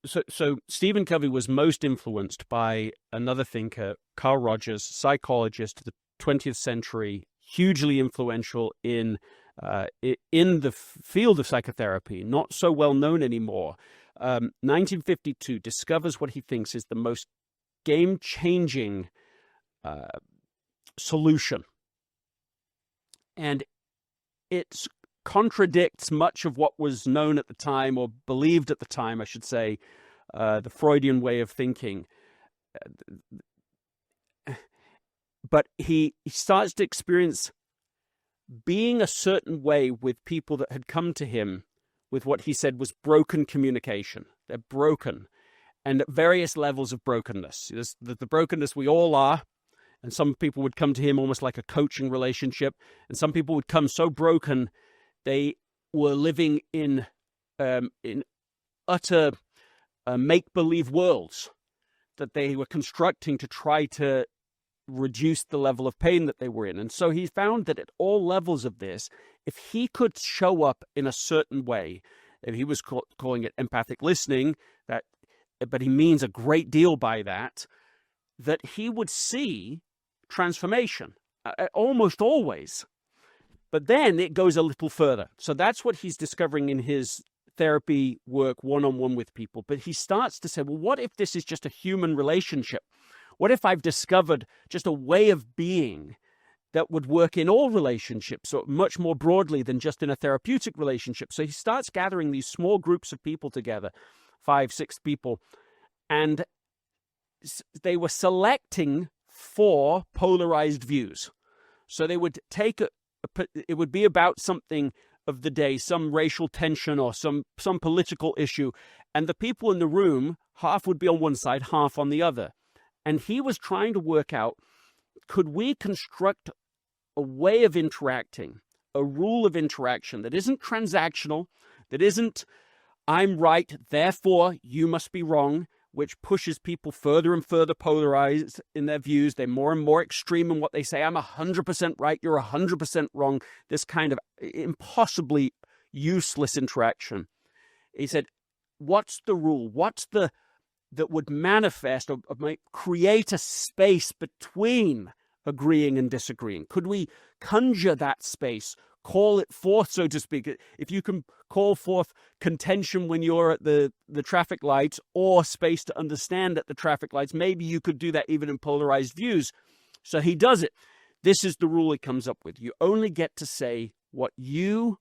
So Stephen Covey was most influenced by another thinker, Carl Rogers, psychologist of the 20th century, hugely influential in the field of psychotherapy, not so well known anymore. 1952, discovers what he thinks is the most game-changing solution. And it contradicts much of what was known at the time, or believed at the time, I should say, the Freudian way of thinking. But he starts to experience being a certain way with people that had come to him with what he said was broken communication. They're broken, and at various levels of brokenness. There's the brokenness we all are, and some people would come to him almost like a coaching relationship, and some people would come so broken they were living in utter make-believe worlds that they were constructing to try to reduce the level of pain that they were in. And so he found that at all levels of this, if he could show up in a certain way, and he was calling it empathic listening, but he means a great deal by that he would see transformation, almost always. But then it goes a little further. So that's what he's discovering in his therapy work one-on-one with people. But he starts to say, well, what if this is just a human relationship? What if I've discovered just a way of being that would work in all relationships, so much more broadly than just in a therapeutic relationship? So he starts gathering these small groups of people together, 5, 6 people, and they were selecting 4 polarized views. So they would take it would be about something of the day, some racial tension or some political issue. And the people in the room, half would be on one side, half on the other. And he was trying to work out, could we construct a way of interacting, a rule of interaction that isn't transactional, that isn't I'm right, therefore you must be wrong, which pushes people further and further polarized in their views. They're more and more extreme in what they say. I'm 100% right, you're 100% wrong. This kind of impossibly useless interaction. He said, what's the rule? What's that would manifest or might create a space between agreeing and disagreeing? Could we conjure that space? Call it forth, so to speak. If you can call forth contention when you're at the traffic lights, or space to understand at the traffic lights, maybe you could do that even in polarized views. So he does it. This is the rule he comes up with. You only get to say what your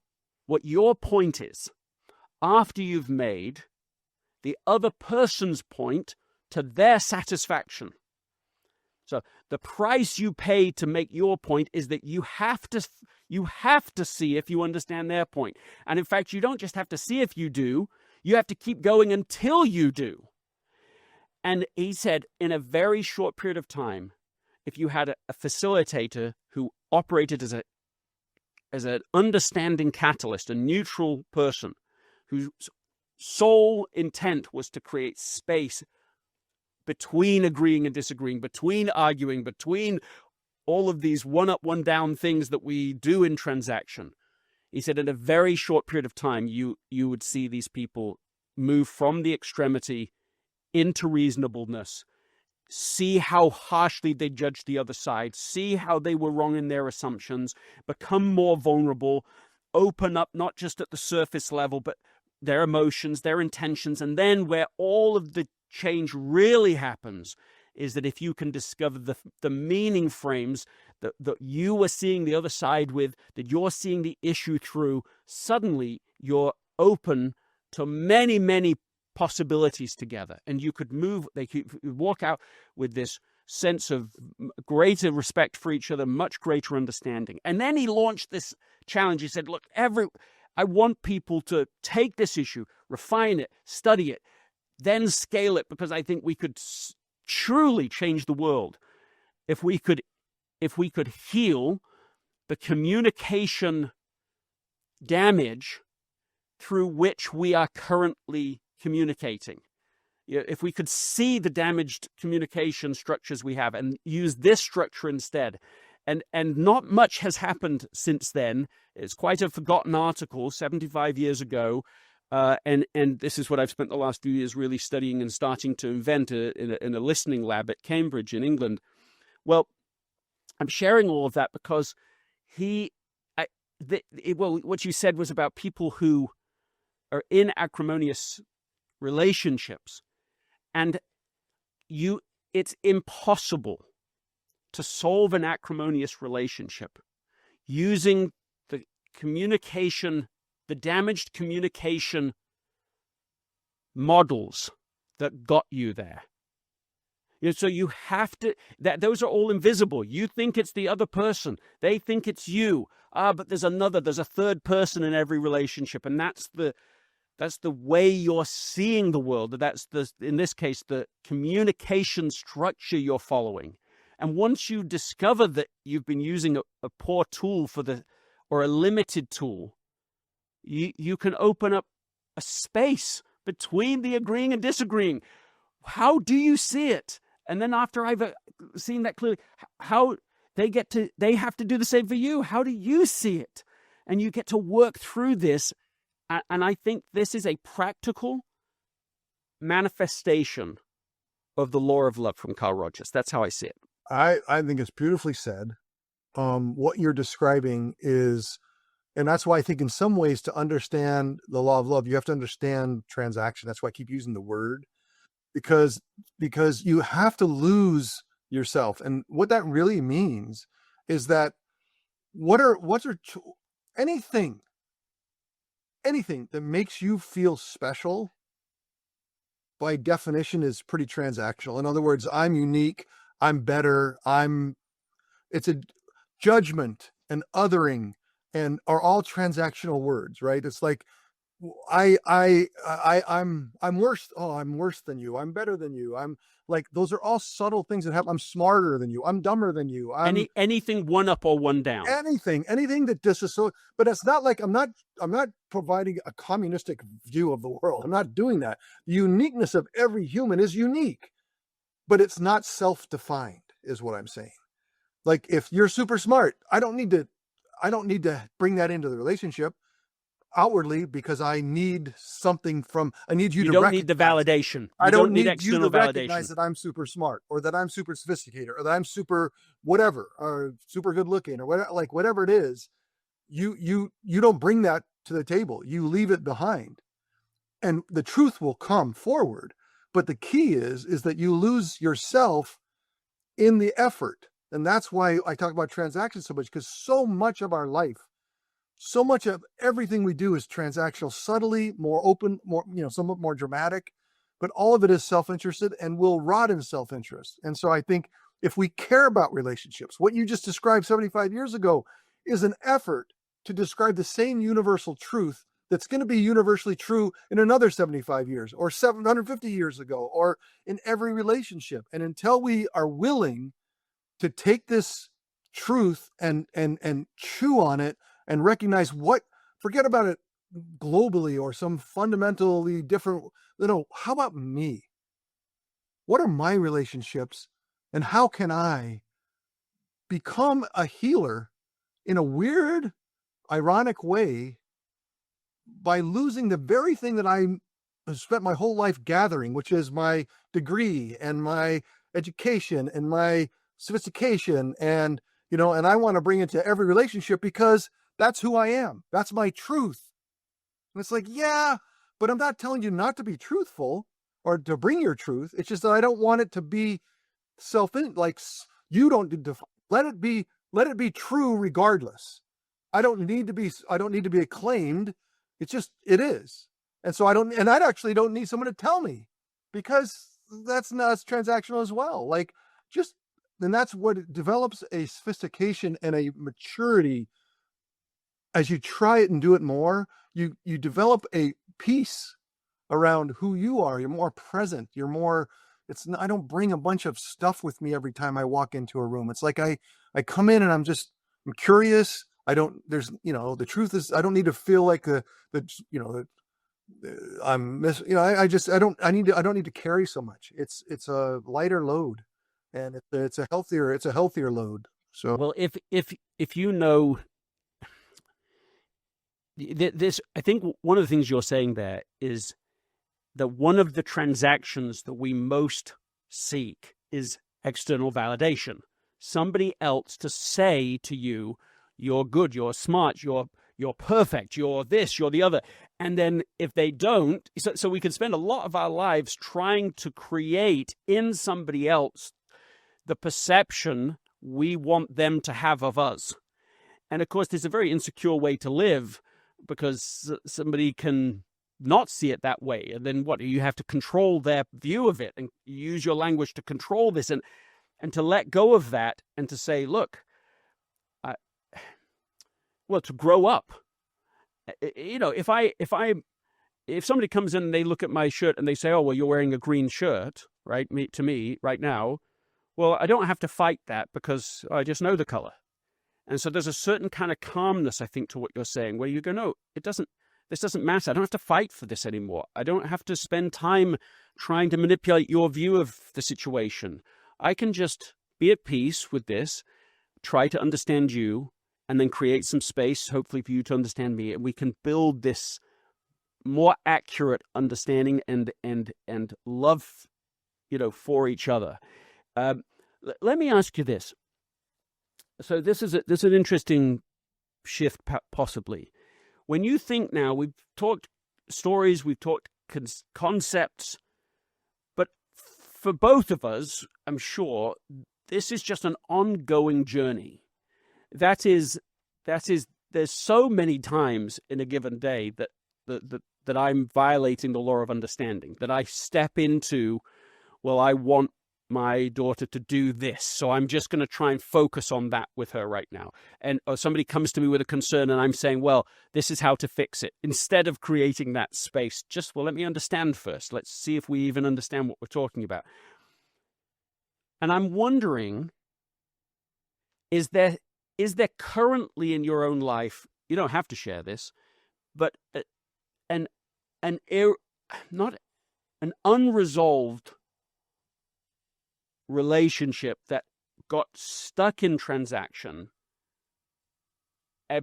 point is after you've made the other person's point to their satisfaction. So the price you pay to make your point is that you have to see if you understand their point. And in fact, you don't just have to see if you do, you have to keep going until you do. And he said, in a very short period of time, if you had a facilitator who operated as an understanding catalyst, a neutral person whose sole intent was to create space between agreeing and disagreeing, between arguing, between all of these one up, one down things that we do in transaction. He said in a very short period of time, you would see these people move from the extremity into reasonableness, see how harshly they judged the other side, see how they were wrong in their assumptions, become more vulnerable, open up not just at the surface level, but their emotions, their intentions. And then where all of the change really happens is that if you can discover the meaning frames that you are seeing the other side with, that you're seeing the issue through, suddenly you're open to many, many possibilities together. And you could walk out with this sense of greater respect for each other, much greater understanding. And then he launched this challenge. He said, look, I want people to take this issue, refine it, study it, then scale it, because I think we could truly change the world if we could heal the communication damage through which we are currently communicating. If we could see the damaged communication structures we have and use this structure instead. And not much has happened since then. It's quite a forgotten article 75 years ago. And this is what I've spent the last few years really studying and starting to invent in a listening lab at Cambridge in England. Well, I'm sharing all of that because what you said was about people who are in acrimonious relationships, and it's impossible to solve an acrimonious relationship using the damaged communication models that got you there. So you have to, those are all invisible. You think it's the other person. They think it's you. But there's a third person in every relationship. And that's the way you're seeing the world. That's in this case, the communication structure you're following. And once you discover that you've been using a poor tool or a limited tool, you can open up a space between the agreeing and disagreeing. How do you see it? And then after I've seen that clearly, how they have to do the same for you. How do you see it? And you get to work through this. And I think this is a practical manifestation of the law of love from Carl Rogers. That's how I see it. I think it's beautifully said. What you're describing is, and that's why I think in some ways to understand the law of love, you have to understand transaction. That's why I keep using the word, because you have to lose yourself. And what that really means is that anything that makes you feel special by definition is pretty transactional. In other words, I'm unique, I'm better, it's a judgment and othering and are all transactional words, right? It's like I'm worse. Oh, I'm worse than you. I'm better than you. I'm like, those are all subtle things that happen. I'm smarter than you. I'm dumber than you. Anything one up or one down. Anything that disassociates. But it's not like I'm not providing a communistic view of the world. I'm not doing that. The uniqueness of every human is unique, but it's not self-defined, is what I'm saying. Like if you're super smart, I don't need to bring that into the relationship outwardly, because I need something I need you to don't need the validation. I don't need external you to validation. recognize that I'm super smart, or that I'm super sophisticated, or that I'm super whatever, or super good looking, or whatever it is. You don't bring that to the table. You leave it behind, and the truth will come forward. But the key is that you lose yourself in the effort. And that's why I talk about transactions so much, because so much of our life, so much of everything we do is transactional, subtly, more open, more, somewhat more dramatic, but all of it is self-interested and will rot in self-interest. And so I think if we care about relationships, what you just described 75 years ago is an effort to describe the same universal truth that's going to be universally true in another 75 years or 750 years ago, or in every relationship. And until we are willing to take this truth and chew on it and recognize forget about it globally or some fundamentally different, how about me? What are my relationships, and how can I become a healer in a weird, ironic way by losing the very thing that I have spent my whole life gathering, which is my degree and my education and my sophistication, and I want to bring it to every relationship because that's who I am. That's my truth. And it's like, yeah, but I'm not telling you not to be truthful or to bring your truth. It's just that I don't want it to be you don't let it be true regardless. I don't need to be acclaimed. It's just, it is. And so I actually don't need someone to tell me, because that's transactional as well. And that's what it develops, a sophistication and a maturity. As you try it and do it more, you develop a peace around who you are. You're more present. I don't bring a bunch of stuff with me every time I walk into a room. It's like I come in and I'm curious. The truth is, I don't need to feel like I don't need to carry so much. It's a lighter load, and it's a healthier load. So, well, if this, I think one of the things you're saying there is that one of the transactions that we most seek is external validation. Somebody else to say to you, you're good, you're smart, you're perfect, you're this, you're the other. And then if they don't, so we can spend a lot of our lives trying to create in somebody else the perception we want them to have of us. And of course, there's a very insecure way to live, because somebody can not see it that way. And then you have to control their view of it and use your language to control this, and to let go of that and to say, look, to grow up. If somebody comes in and they look at my shirt and they say, oh, well, you're wearing a green shirt, right? To me right now. Well, I don't have to fight that, because I just know the color. And so there's a certain kind of calmness, I think, to what you're saying, where you go, no, this doesn't matter. I don't have to fight for this anymore. I don't have to spend time trying to manipulate your view of the situation. I can just be at peace with this, try to understand you, and then create some space, hopefully, for you to understand me. And we can build this more accurate understanding and love, for each other. Let me ask you this. So this is an interesting shift, possibly. When you think now, we've talked stories, we've talked concepts, but for both of us, I'm sure, this is just an ongoing journey. That is, there's so many times in a given day that I'm violating the law of understanding, that I step into, well, I want my daughter to do this, so I'm just going to try and focus on that with her right now. Or somebody comes to me with a concern and I'm saying, well, this is how to fix it. Instead of creating that space, let me understand first. Let's see if we even understand what we're talking about. And I'm wondering, is there currently in your own life, you don't have to share this, but not an unresolved relationship that got stuck in transaction,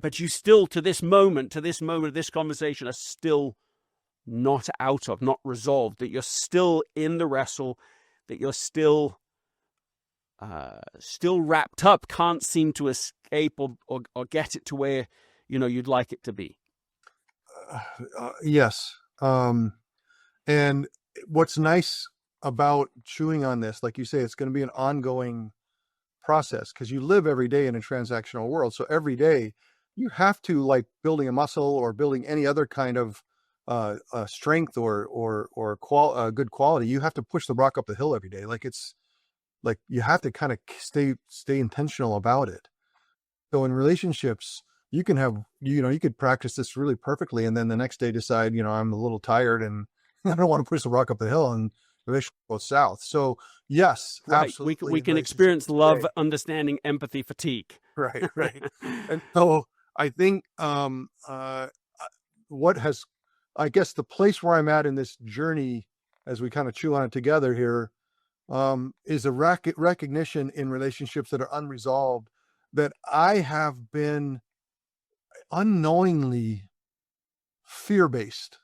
but you still, to this moment of this conversation, are still not resolved, that you're still in the wrestle, that you're still wrapped up, can't seem to escape or get it to where you'd like it to be? Yes. And what's nice about chewing on this, like you say, it's going to be an ongoing process because you live every day in a transactional world. So every day you have to, like building a muscle or building any other kind of strength or good quality, you have to push the rock up the hill every day. Like it's like you have to kind of stay intentional about it. So in relationships, you can have, you could practice this really perfectly, and then the next day decide, I'm a little tired and I don't want to push the rock up the hill, and the relationship goes south. So yes, right. absolutely. We can experience love, understanding, empathy, fatigue. Right. And so I think I guess the place where I'm at in this journey, as we kind of chew on it together here, is a recognition in relationships that are unresolved that I have been unknowingly fear-based.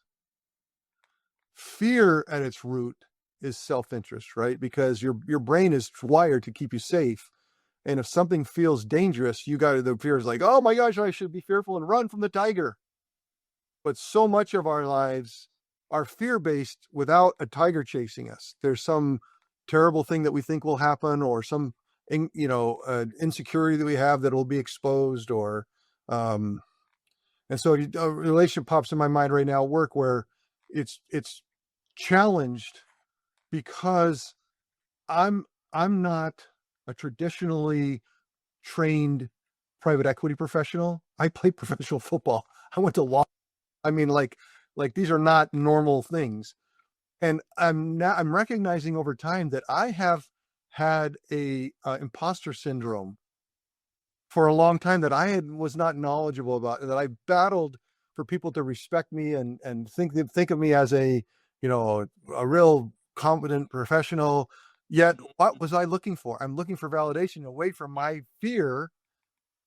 Fear at its root is self-interest, right? Because your brain is wired to keep you safe. And if something feels dangerous, the fear is like, oh my gosh, I should be fearful and run from the tiger. But so much of our lives are fear-based without a tiger chasing us. There's some terrible thing that we think will happen, or some, insecurity that we have that will be exposed, or, and so a relationship pops in my mind right now, work, where it's challenged because I'm not a traditionally trained private equity professional. I played professional football. I went to law. I mean, like these are not normal things. And I'm recognizing over time that I have had a imposter syndrome for a long time that I was not knowledgeable about, that I battled for people to respect me and think of me as a real competent professional. Yet what was I looking for? I'm looking for validation away from my fear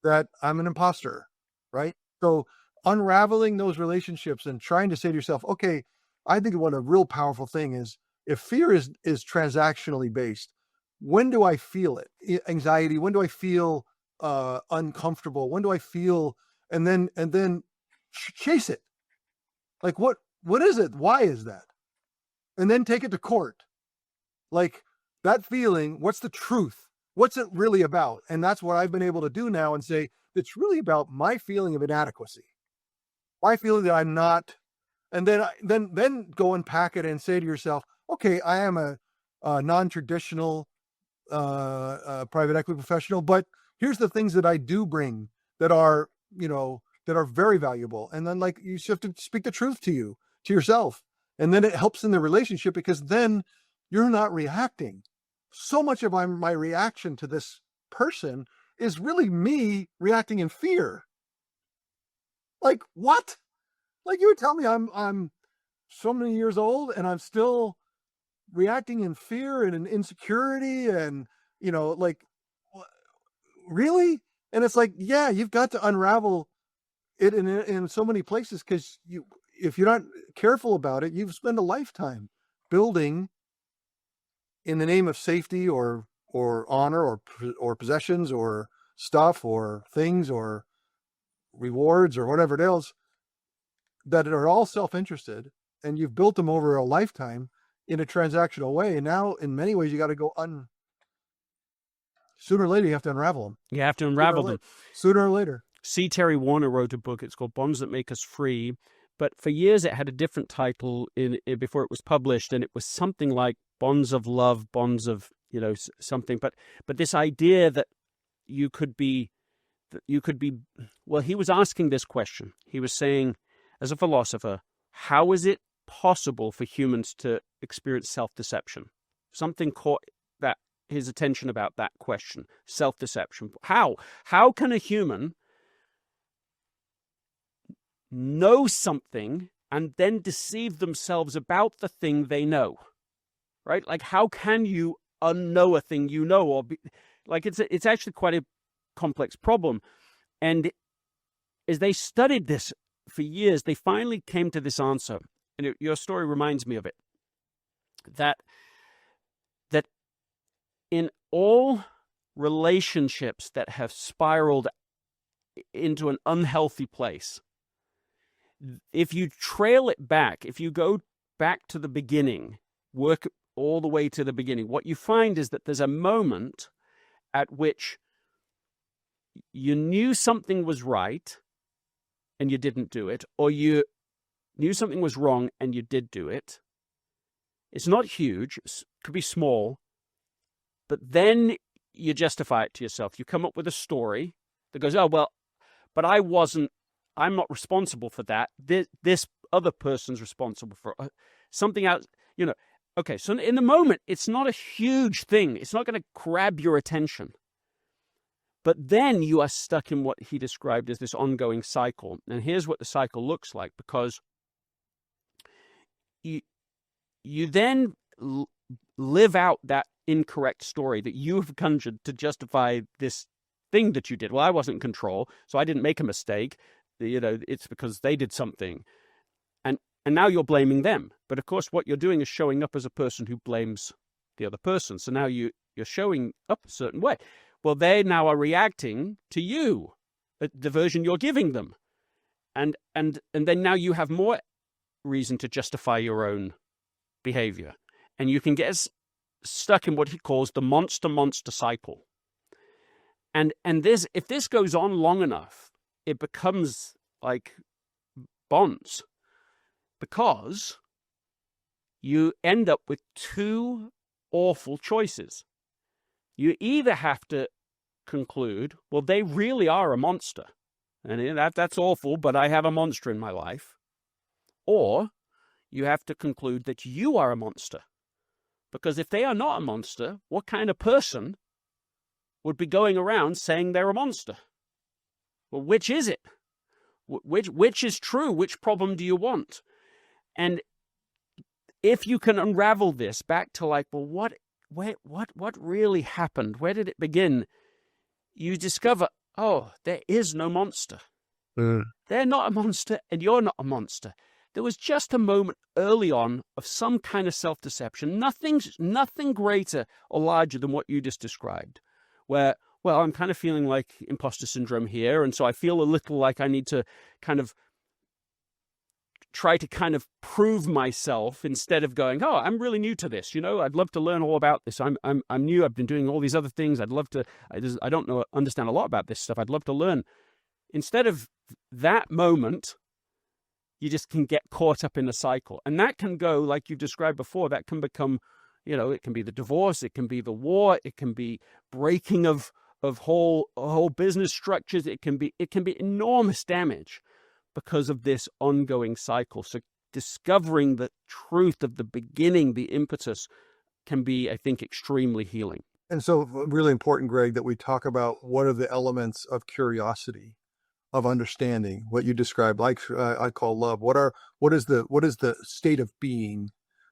that I'm an imposter, right? So unraveling those relationships and trying to say to yourself, okay, I think what a real powerful thing is, if fear is transactionally based, when do I feel it? Anxiety, when do I feel uncomfortable? When do I feel, and then chase it. Like what is it? Why is that? And then take it to court. Like that feeling, what's the truth? What's it really about? And that's what I've been able to do now and say, it's really about my feeling of inadequacy. My feeling that I'm not, and then go unpack it and say to yourself, okay, I am a non-traditional private equity professional, but here's the things that I do bring that are, that are very valuable. And then you have to speak the truth to yourself. And then it helps in the relationship because then you're not reacting. So much of my reaction to this person is really me reacting in fear. Like what? Like you would tell me I'm so many years old and I'm still reacting in fear and in insecurity and, really? And it's like, yeah, you've got to unravel it in so many places, because if you're not careful about it, you've spent a lifetime building in the name of safety or honor or possessions or stuff or things or rewards or whatever it is that are all self-interested, and you've built them over a lifetime in a transactional way. And now in many ways you got to go sooner or later you have to unravel them. You have to unravel them. Sooner or later. C. Terry Warner wrote a book. It's called Bonds That Make Us Free. But for years it had a different title before it was published, and it was something like Bonds of Love, Bonds of, something. But this idea that you could be, well, he was asking this question. He was saying, as a philosopher, how is it possible for humans to experience self-deception? Something caught his attention about that question, self-deception. How can a human know something and then deceive themselves about the thing they know, right? Like, how can you unknow a thing you know? Or it's actually quite a complex problem. And as they studied this for years, they finally came to this answer. And your story reminds me of it. That in all relationships that have spiraled into an unhealthy place, if you trail it back, if you go back to the beginning, work all the way to the beginning, what you find is that there's a moment at which you knew something was right and you didn't do it, or you knew something was wrong and you did do it. It's not huge, it could be small, but then you justify it to yourself. You come up with a story that goes, oh, well, but I'm not responsible for that. This other person's responsible for something else, Okay, so in the moment, it's not a huge thing. It's not going to grab your attention. But then you are stuck in what he described as this ongoing cycle. And here's what the cycle looks like, because you then live out that incorrect story that you have conjured to justify this thing that you did. Well, I wasn't in control, so I didn't make a mistake. It's because they did something. And now you're blaming them. But of course, what you're doing is showing up as a person who blames the other person. So now you're showing up a certain way. Well, they now are reacting to you, the version you're giving them. And then now you have more reason to justify your own behavior. And you can get stuck in what he calls the monster cycle. And if this goes on long enough, it becomes like bonds, because you end up with two awful choices. You either have to conclude, well, they really are a monster, and that's awful, but I have a monster in my life. Or you have to conclude that you are a monster, because if they are not a monster, what kind of person would be going around saying they're a monster? Well, which is it? Which is true? Which problem do you want? And if you can unravel this back to like, well, what really happened? Where did it begin? You discover, oh, there is no monster. They're not a monster, and you're not a monster. There was just a moment early on of some kind of self-deception. Nothing greater or larger than what you just described, where, well, I'm kind of feeling like imposter syndrome here, and so I feel a little like I need to kind of try to kind of prove myself instead of going, oh, I'm really new to this. I'd love to learn all about this. I'm new. I've been doing all these other things. I'd love to. I don't understand a lot about this stuff. I'd love to learn. Instead of that moment, you just can get caught up in a cycle, and that can go, like you've described before. That can become, it can be the divorce, it can be the war, it can be breaking of whole business structures. It can be enormous damage because of this ongoing cycle. So discovering the truth of the beginning, the impetus, can be, I think, extremely healing. And so really important, Greg, that we talk about what are the elements of curiosity, of understanding, what you described, like I call love. What is the state of being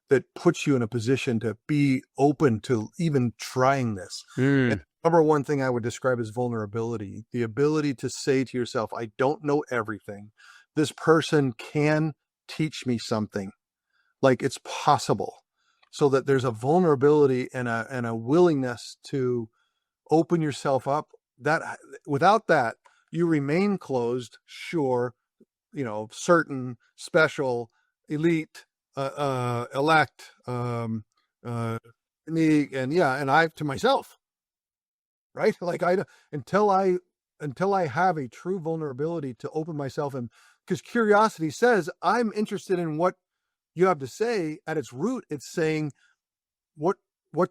that puts you in a position to be open to even trying this? And number one thing I would describe as vulnerability, the ability to say to yourself, I don't know everything. This person can teach me something. Like, it's possible. So that there's a vulnerability and a willingness to open yourself up. That without that, you remain closed, sure, certain, special, elite, elect, me, and I to myself, right? Like until I have a true vulnerability to open myself, and because curiosity says I'm interested in what you have to say. At its root, it's saying, what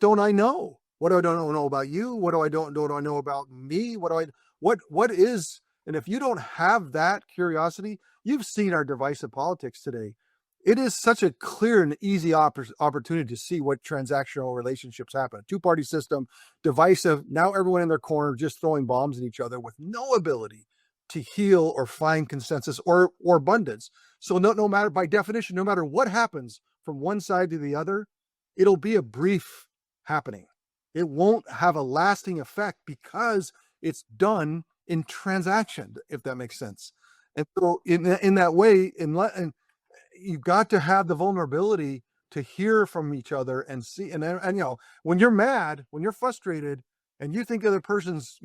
don't I know? What do I don't know about you? What do I know about me? What is, and if you don't have that curiosity, you've seen our divisive politics today. It is such a clear and easy opportunity to see what transactional relationships happen. Two-party system, divisive, now everyone in their corner just throwing bombs at each other with no ability to heal or find consensus or abundance. So no matter, by definition, no matter what happens from one side to the other, it'll be a brief happening. It won't have a lasting effect because it's done in transaction, if that makes sense. And so in that way, and you've got to have the vulnerability to hear from each other and see, and when you're mad, when you're frustrated, and you think the other person's,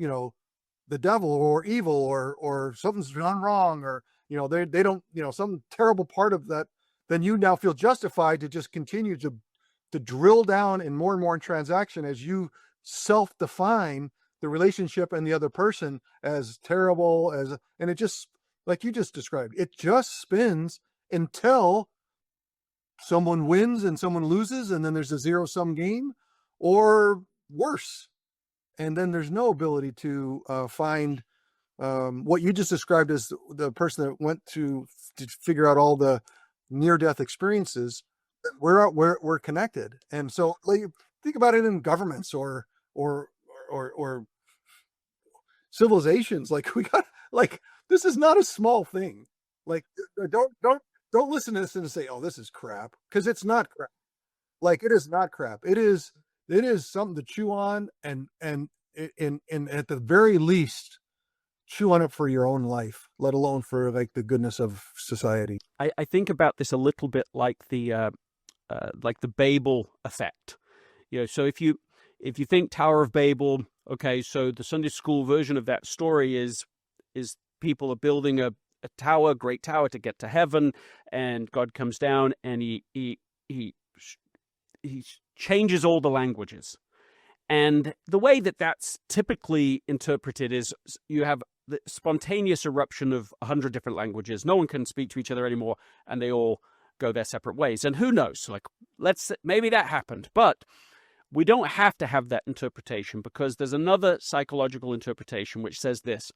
the devil or evil or something's gone wrong, or, they don't, some terrible part of that, then you now feel justified to just continue to drill down and more in transaction as you self-define the relationship and the other person as terrible as, and it just, like you just described, it just spins until someone wins and someone loses, and then there's a zero-sum game, or worse. And then there's no ability to find what you just described as the person that went to figure out all the near-death experiences. We're connected, and so like, think about it in governments or civilizations. Like we got, like, this is not a small thing. Like don't listen to this and say, oh, this is crap, because it's not crap. Like, it is not crap. It is something to chew on, and at the very least, chew on it for your own life, let alone for like the goodness of society. I think about this a little bit like the Babel effect. So if you think Tower of Babel, okay, so the Sunday school version of that story is people are building a tower, great tower, to get to heaven, and God comes down and he changes all the languages. And the way that that's typically interpreted is you have the spontaneous eruption of 100 different languages. No one can speak to each other anymore, and they all go their separate ways. And who knows? Like, maybe that happened, but we don't have to have that interpretation, because there's another psychological interpretation which says this: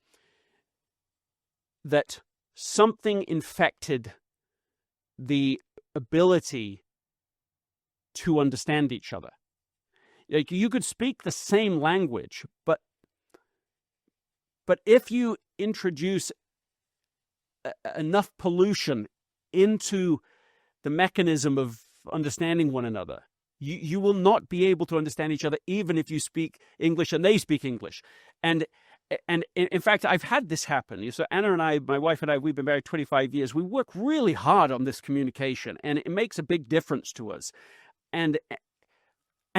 that something infected the ability to understand each other. Like, you could speak the same language, but if you introduce enough pollution into the mechanism of understanding one another, you will not be able to understand each other, even if you speak English and they speak English. And in fact, I've had this happen. So Anna and I, my wife and I, we've been married 25 years. We work really hard on this communication, and it makes a big difference to us. And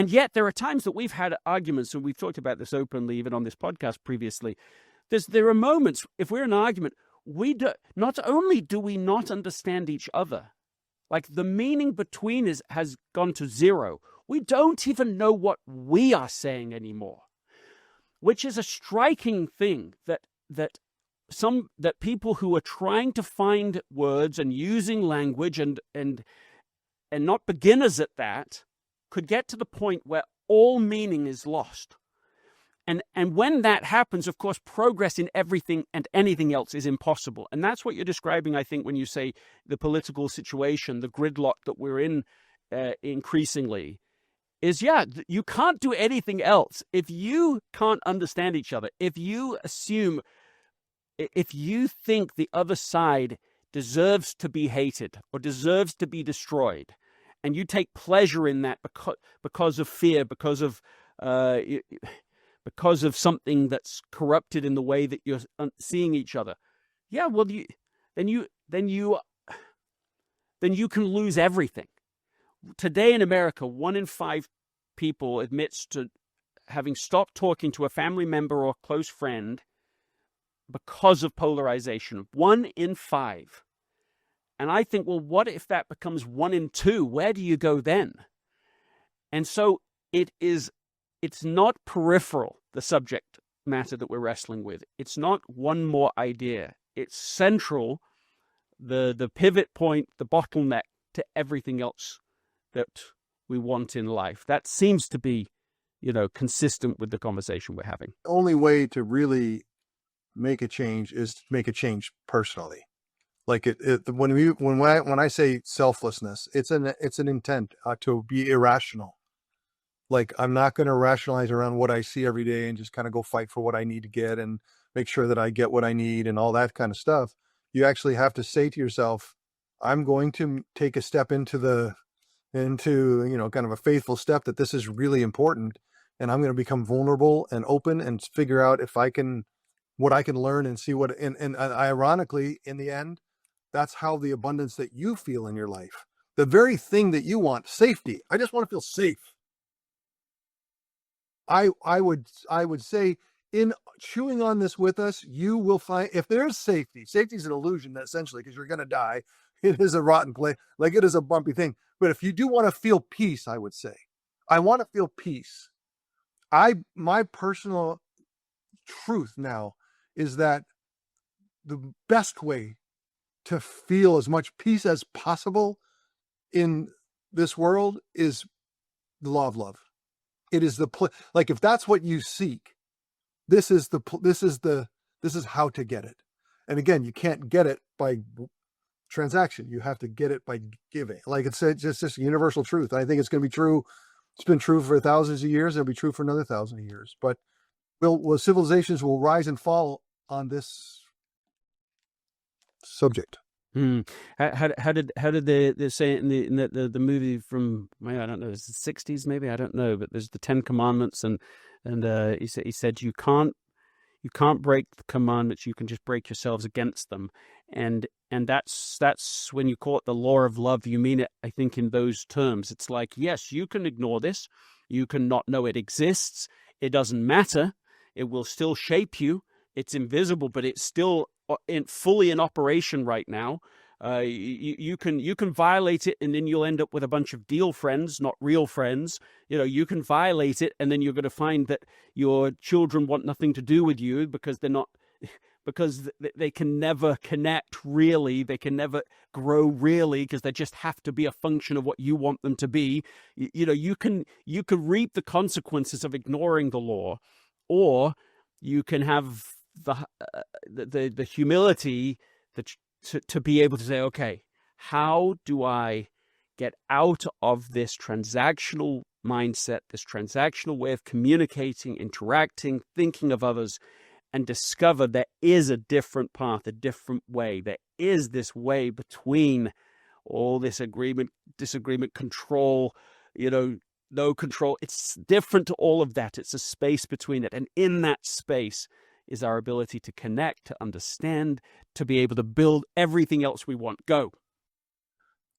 yet there are times that we've had arguments, and we've talked about this openly, even on this podcast previously. There are moments, if we're in an argument, not only do we not understand each other, like the meaning between us has gone to zero. We don't even know what we are saying anymore, which is a striking thing that people who are trying to find words and using language and not beginners at that could get to the point where all meaning is lost. And when that happens, of course, progress in everything and anything else is impossible. And that's what you're describing, I think, when you say the political situation, the gridlock that we're in increasingly, is, you can't do anything else. If you can't understand each other, if you think the other side deserves to be hated or deserves to be destroyed, and you take pleasure in that because of fear, because of something that's corrupted in the way that you're seeing each other, then you can lose everything. Today in America, 1 in 5 people admits to having stopped talking to a family member or close friend because of polarization. 1 in 5. And I think, well, what if that becomes 1 in 2? Where do you go then? And so it's not peripheral, the subject matter that we're wrestling with. It's not one more idea. It's central, the pivot point, the bottleneck to everything else that we want in life. That seems to be, consistent with the conversation we're having. The only way to really make a change is to make a change personally. Like when I say selflessness, it's an intent to be irrational. Like, I'm not going to rationalize around what I see every day and just kind of go fight for what I need to get and make sure that I get what I need and all that kind of stuff. You actually have to say to yourself, I'm going to take a step into kind of a faithful step that this is really important. And I'm going to become vulnerable and open and figure out what I can learn and see and ironically, in the end, that's how the abundance that you feel in your life, the very thing that you want, safety. I just want to feel safe. I would say, in chewing on this with us, you will find, if there's safety is an illusion, essentially, because you're going to die. It is a rotten place. Like, it is a bumpy thing. But if you do want to feel peace, I would say, I want to feel peace. My personal truth now is that the best way to feel as much peace as possible in this world is the law of love. It is like, if that's what you seek, this is how to get it. And again, you can't get it by transaction. You have to get it by giving. Like, it's just this universal truth. I think it's going to be true. It's been true for thousands of years. It'll be true for another 1,000 years. But civilizations will rise and fall on this subject. How did they say it in the movie from, I don't know, it's the 60s maybe, I don't know, but there's the 10 Commandments, and he said you can't break the commandments, you can just break yourselves against them, and that's when you call it the law of love, you mean it, I think, in those terms. It's like, yes, you can ignore this, you can not know it exists, it doesn't matter, it will still shape you, it's invisible, but it's still fully in operation right now. You can violate it, and then you'll end up with a bunch of deal friends, not real friends. You can violate it, and then you're going to find that your children want nothing to do with you because they can never connect really, they can never grow really, because they just have to be a function of what you want them to be. You can reap the consequences of ignoring the law, or you can have the humility to be able to say, okay, how do I get out of this transactional mindset, this transactional way of communicating, interacting, thinking of others, and discover there is a different path, a different way. There is this way between all this agreement, disagreement, control, no control. It's different to all of that. It's a space between it. And in that space is our ability to connect, to understand, to be able to build everything else we want. Go.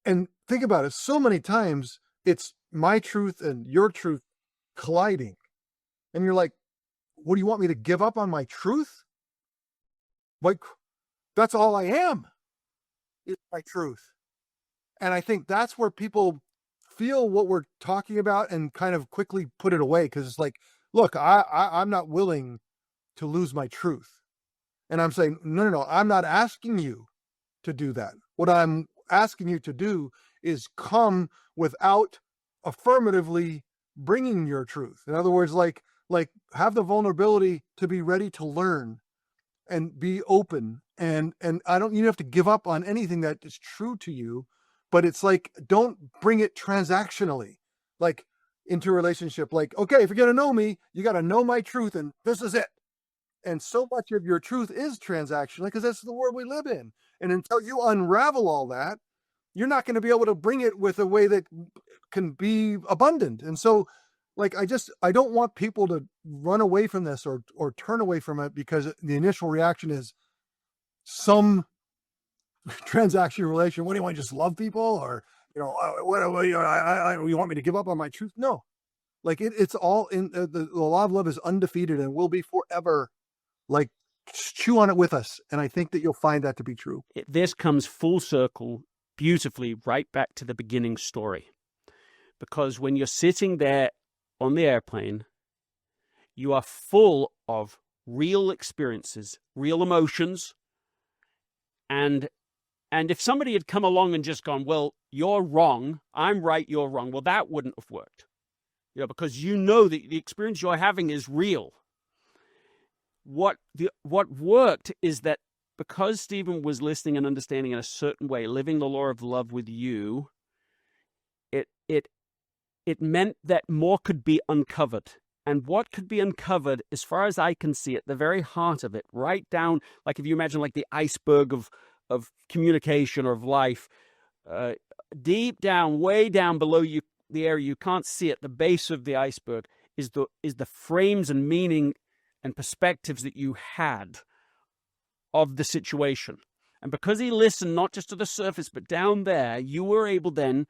And think about it. So many times it's my truth and your truth colliding. And you're like, what do you want me to give up on my truth? Like, that's all I am, is my truth. And I think that's where people feel what we're talking about and kind of quickly put it away. Because it's like, look, I'm not willing to lose my truth. And I'm saying, no, I'm not asking you to do that. What I'm asking you to do is come without affirmatively bringing your truth. In other words, like have the vulnerability to be ready to learn and be open. And you don't have to give up on anything that is true to you, but it's like, don't bring it transactionally, like into a relationship. Like, okay, if you're going to know me, you got to know my truth, and this is it. And so much of your truth is transactional because that's the world we live in. And until you unravel all that, you're not going to be able to bring it with a way that can be abundant. And so, like, I don't want people to run away from this or turn away from it because the initial reaction is some transactional relation. What do you want? Just love people, or you want me to give up on my truth? No, like it's all in the law of love is undefeated and will be forever. Like, chew on it with us. And I think that you'll find that to be true. This comes full circle beautifully right back to the beginning story. Because when you're sitting there on the airplane, you are full of real experiences, real emotions. And if somebody had come along and just gone, well, you're wrong, I'm right, you're wrong, well, that wouldn't have worked. Because that the experience you're having is real. What worked is that because Stephen was listening and understanding in a certain way, living the law of love with you, it meant that more could be uncovered. And what could be uncovered, as far as I can see, at the very heart of it, right down, like if you imagine like the iceberg of communication or of life, deep down, way down below you, the area you can't see at the base of the iceberg is the frames and meaning and perspectives that you had of the situation. And because he listened not just to the surface, but down there, you were able then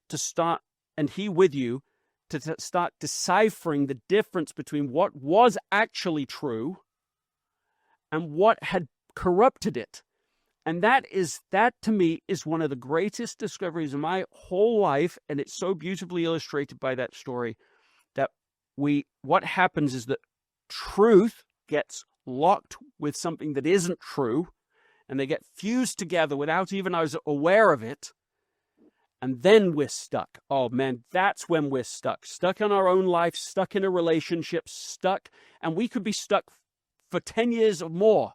to start, and he with you, to start deciphering the difference between what was actually true and what had corrupted it. And that to me is one of the greatest discoveries of my whole life. And it's so beautifully illustrated by that story that what happens is that truth, gets locked with something that isn't true, and they get fused together without even us aware of it, and then we're stuck. Oh man, that's when we're stuck. Stuck in our own life, stuck in a relationship, stuck, and we could be stuck for 10 years or more,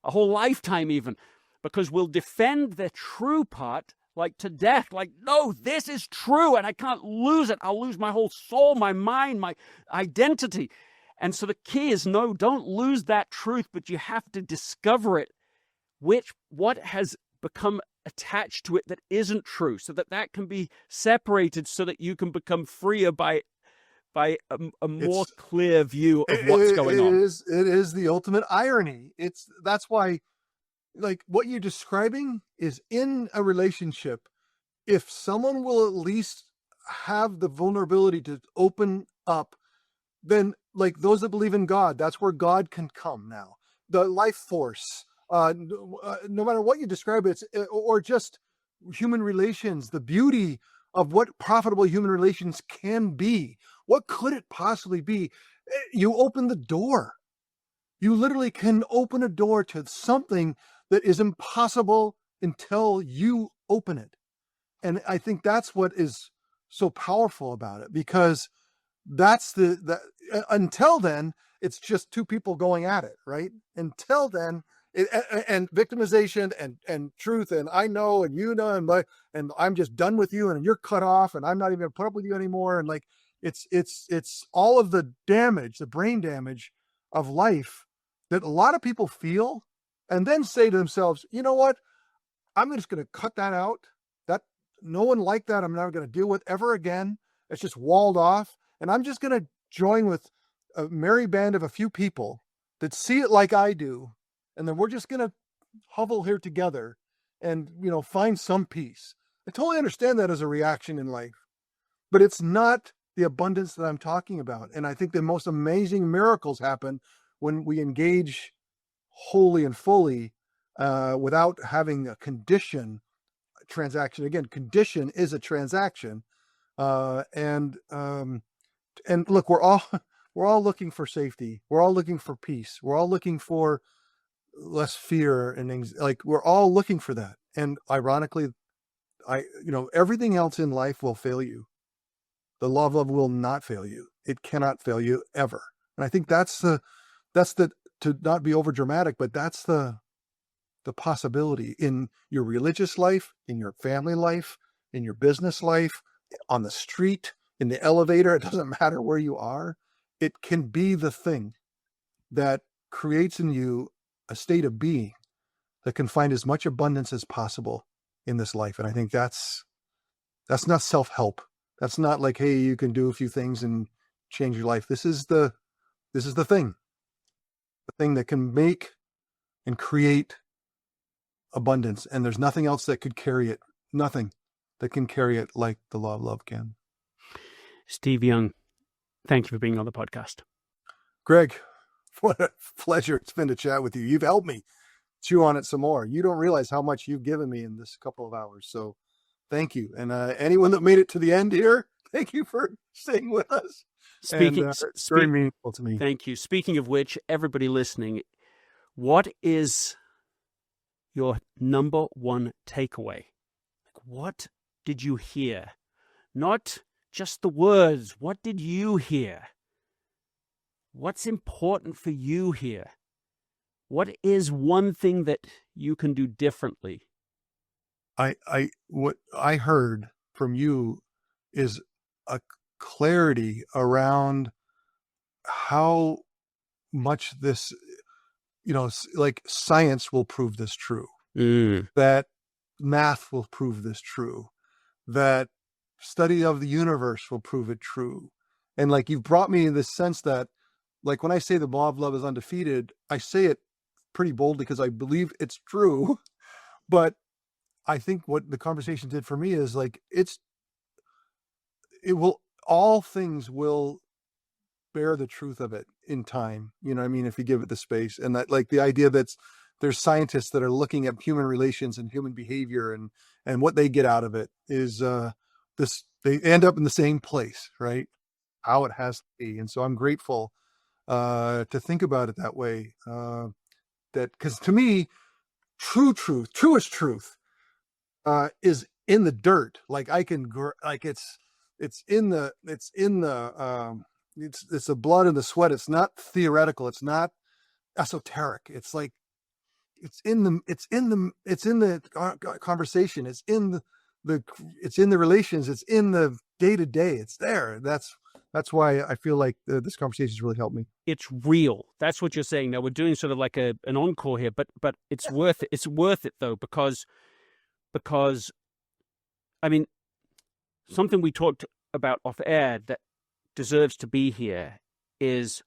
a whole lifetime even, because we'll defend the true part like to death. Like, no, this is true, and I can't lose it. I'll lose my whole soul, my mind, my identity. And so the key is, no, don't lose that truth, but you have to discover it, what has become attached to it that isn't true, so that can be separated, so that you can become freer by a more clear view of what's going on. It is the ultimate irony. That's why, like, what you're describing is in a relationship. If someone will at least have the vulnerability to open up, then, like, those that believe in God, that's where God can come now. The life force, no matter what you describe it, or just human relations, the beauty of what profitable human relations can be. What could it possibly be? You open the door. You literally can open a door to something that is impossible until you open it. And I think that's what is so powerful about it, because that's until then, it's just two people going at it, right? Until then, and victimization and truth, and I know, and you know, and I'm just done with you, and you're cut off, and I'm not even gonna put up with you anymore. And like, it's all of the damage, the brain damage of life that a lot of people feel, and then say to themselves, you know what? I'm just gonna cut that out. That no one like that I'm never gonna deal with ever again. It's just walled off, and I'm just gonna join with a merry band of a few people that see it like I do. And then we're just going to hovel here together and, find some peace. I totally understand that as a reaction in life, but it's not the abundance that I'm talking about. And I think the most amazing miracles happen when we engage wholly and fully, without having a condition, transaction. Again, condition is a transaction. And look, we're all looking for safety. We're all looking for peace. We're all looking for less fear and like, we're all looking for that. And ironically, everything else in life will fail you. The law of love will not fail you. It cannot fail you ever. And I think that's the to not be over dramatic, but that's the possibility in your religious life, in your family life, in your business life, on the street, in the elevator. It doesn't matter where you are. It can be the thing that creates in you a state of being that can find as much abundance as possible in this life. And I think that's not self-help. That's not like, hey, you can do a few things and change your life. This is the thing that can make and create abundance. And there's nothing else that could carry it. Nothing that can carry it like the law of love can. Steve Young, thank you for being on the podcast. Greg, what a pleasure it's been to chat with you. You've helped me chew on it some more. You don't realize how much you've given me in this couple of hours. So thank you. And anyone that made it to the end here, thank you for staying with us. It's very meaningful to me. Thank you. Speaking of which, everybody listening, what is your number one takeaway? What did you hear? Not just the words. What did you hear? What's important for you here? What is one thing that you can do differently? What I heard from you is a clarity around how much this, like science will prove this true, that math will prove this true, that study of the universe will prove it true. And like, you've brought me in this sense that, like, when I say the law of love is undefeated, I say it pretty boldly because I believe it's true. But I think what the conversation did for me is like, all things will bear the truth of it in time. You know what I mean? If you give it the space. And that, like, the idea that there's scientists that are looking at human relations and human behavior and what they get out of it is they end up in the same place, right? How it has to be. And so I'm grateful to think about it that way. That because to me, truest truth, is in the dirt. Like I can, like it's in the it's the blood and the sweat. It's not theoretical. It's not esoteric. It's like it's in the conversation. It's in the relations. It's in the day to day. It's there. That's why I feel like this conversation has really helped me. It's real. That's what you're saying. Now we're doing sort of like an encore here, but it's worth it. It's worth it though, because I mean, something we talked about off air that deserves to be here is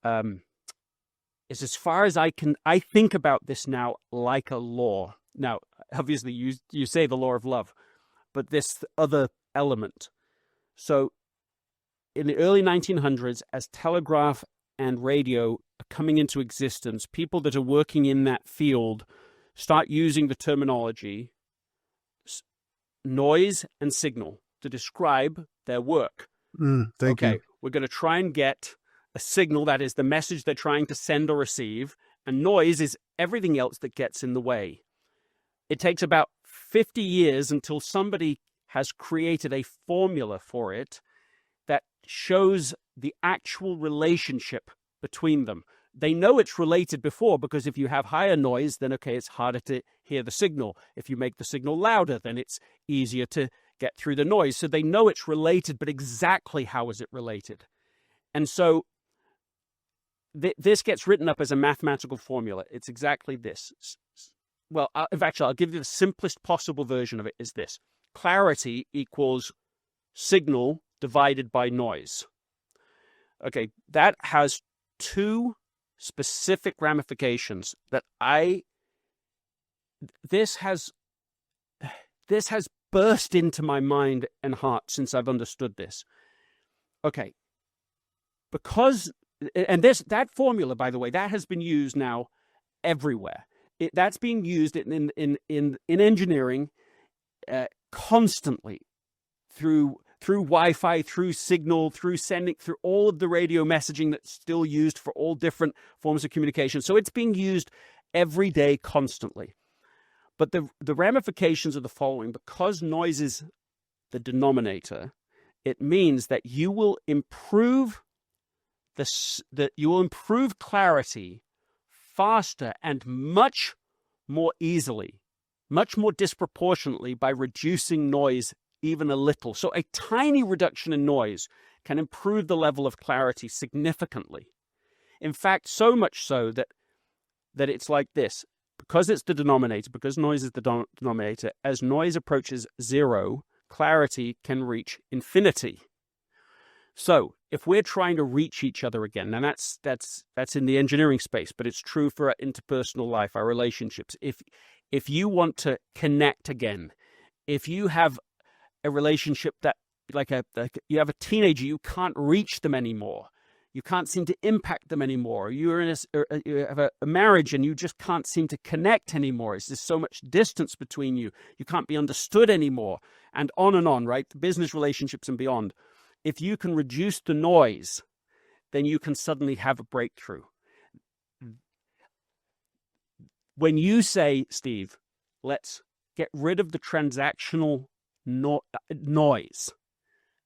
as far as I think about this now like a law. Now, obviously you say the law of love, but this other element. So in the early 1900s, as telegraph and radio are coming into existence, people that are working in that field start using the terminology noise and signal to describe their work. Thank you. We're going to try and get a signal, that is the message they're trying to send or receive, and noise is everything else that gets in the way. It takes about 50 years until somebody has created a formula for it that shows the actual relationship between them. They know it's related before, because if you have higher noise, then okay, it's harder to hear the signal. If you make the signal louder, then it's easier to get through the noise. So they know it's related, but exactly how is it related? And so this gets written up as a mathematical formula. It's exactly this. Well, I'll give you the simplest possible version of it is this. Clarity equals signal divided by noise. Okay, that has two specific ramifications that this has burst into my mind and heart since I've understood this. Okay, because, and that formula, by the way, that has been used now everywhere. That's being used in engineering constantly through Wi-Fi, through signal, through sending, through all of the radio messaging that's still used for all different forms of communication. So it's being used every day constantly. But the ramifications are the following. Because noise is the denominator, it means that you will improve clarity faster and much more easily, much more disproportionately by reducing noise even a little. So a tiny reduction in noise can improve the level of clarity significantly. In fact, so much so that it's like this. Because it's the denominator, because noise is the denominator, as noise approaches zero, clarity can reach infinity. So if we're trying to reach each other again, and that's in the engineering space, but it's true for our interpersonal life, our relationships. If you want to connect again, if you have a relationship that like you have a teenager, you can't reach them anymore. You can't seem to impact them anymore. You have a marriage and you just can't seem to connect anymore. There's so much distance between you. You can't be understood anymore. And on, right? The business relationships and beyond. If you can reduce the noise, then you can suddenly have a breakthrough. When you say, Steve, let's get rid of the transactional noise,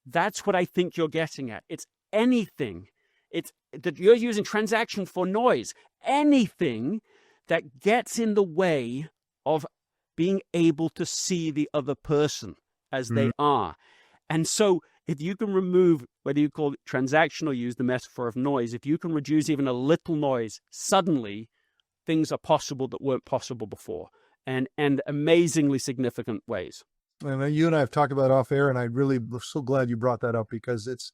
that's what I think you're getting at. It's anything. It's that you're using transaction for noise. Anything that gets in the way of being able to see the other person as they are. And so if you can remove, whether you call it transaction or use the metaphor of noise, if you can reduce even a little noise, suddenly things are possible that weren't possible before, and amazingly significant ways. And you and I have talked about off air, and I really am so glad you brought that up, because it's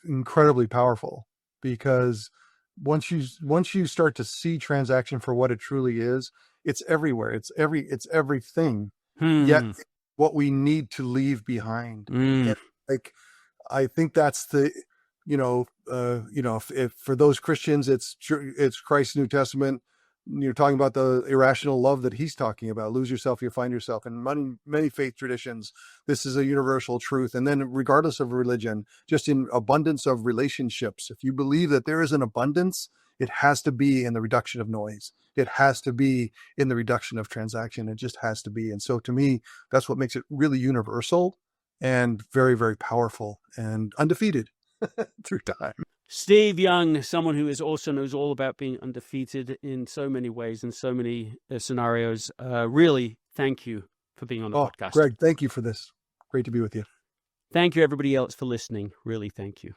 incredibly powerful. Because once you start to see transaction for what it truly is, it's everywhere. It's everything. Yet what we need to leave behind. Like, I think that's the, if for those Christians, it's Christ's New Testament. You're talking about the irrational love that he's talking about. Lose yourself, you'll find yourself. In many faith traditions, this is a universal truth. And then regardless of religion, just in abundance of relationships, if you believe that there is an abundance, it has to be in the reduction of noise. It has to be in the reduction of transaction. It just has to be. And so to me, that's what makes it really universal and very, very powerful and undefeated through time. Steve Young, someone who is also knows all about being undefeated in so many ways and so many scenarios. Really, thank you for being on the podcast. Greg, thank you for this. Great to be with you. Thank you, everybody else, for listening. Really, thank you.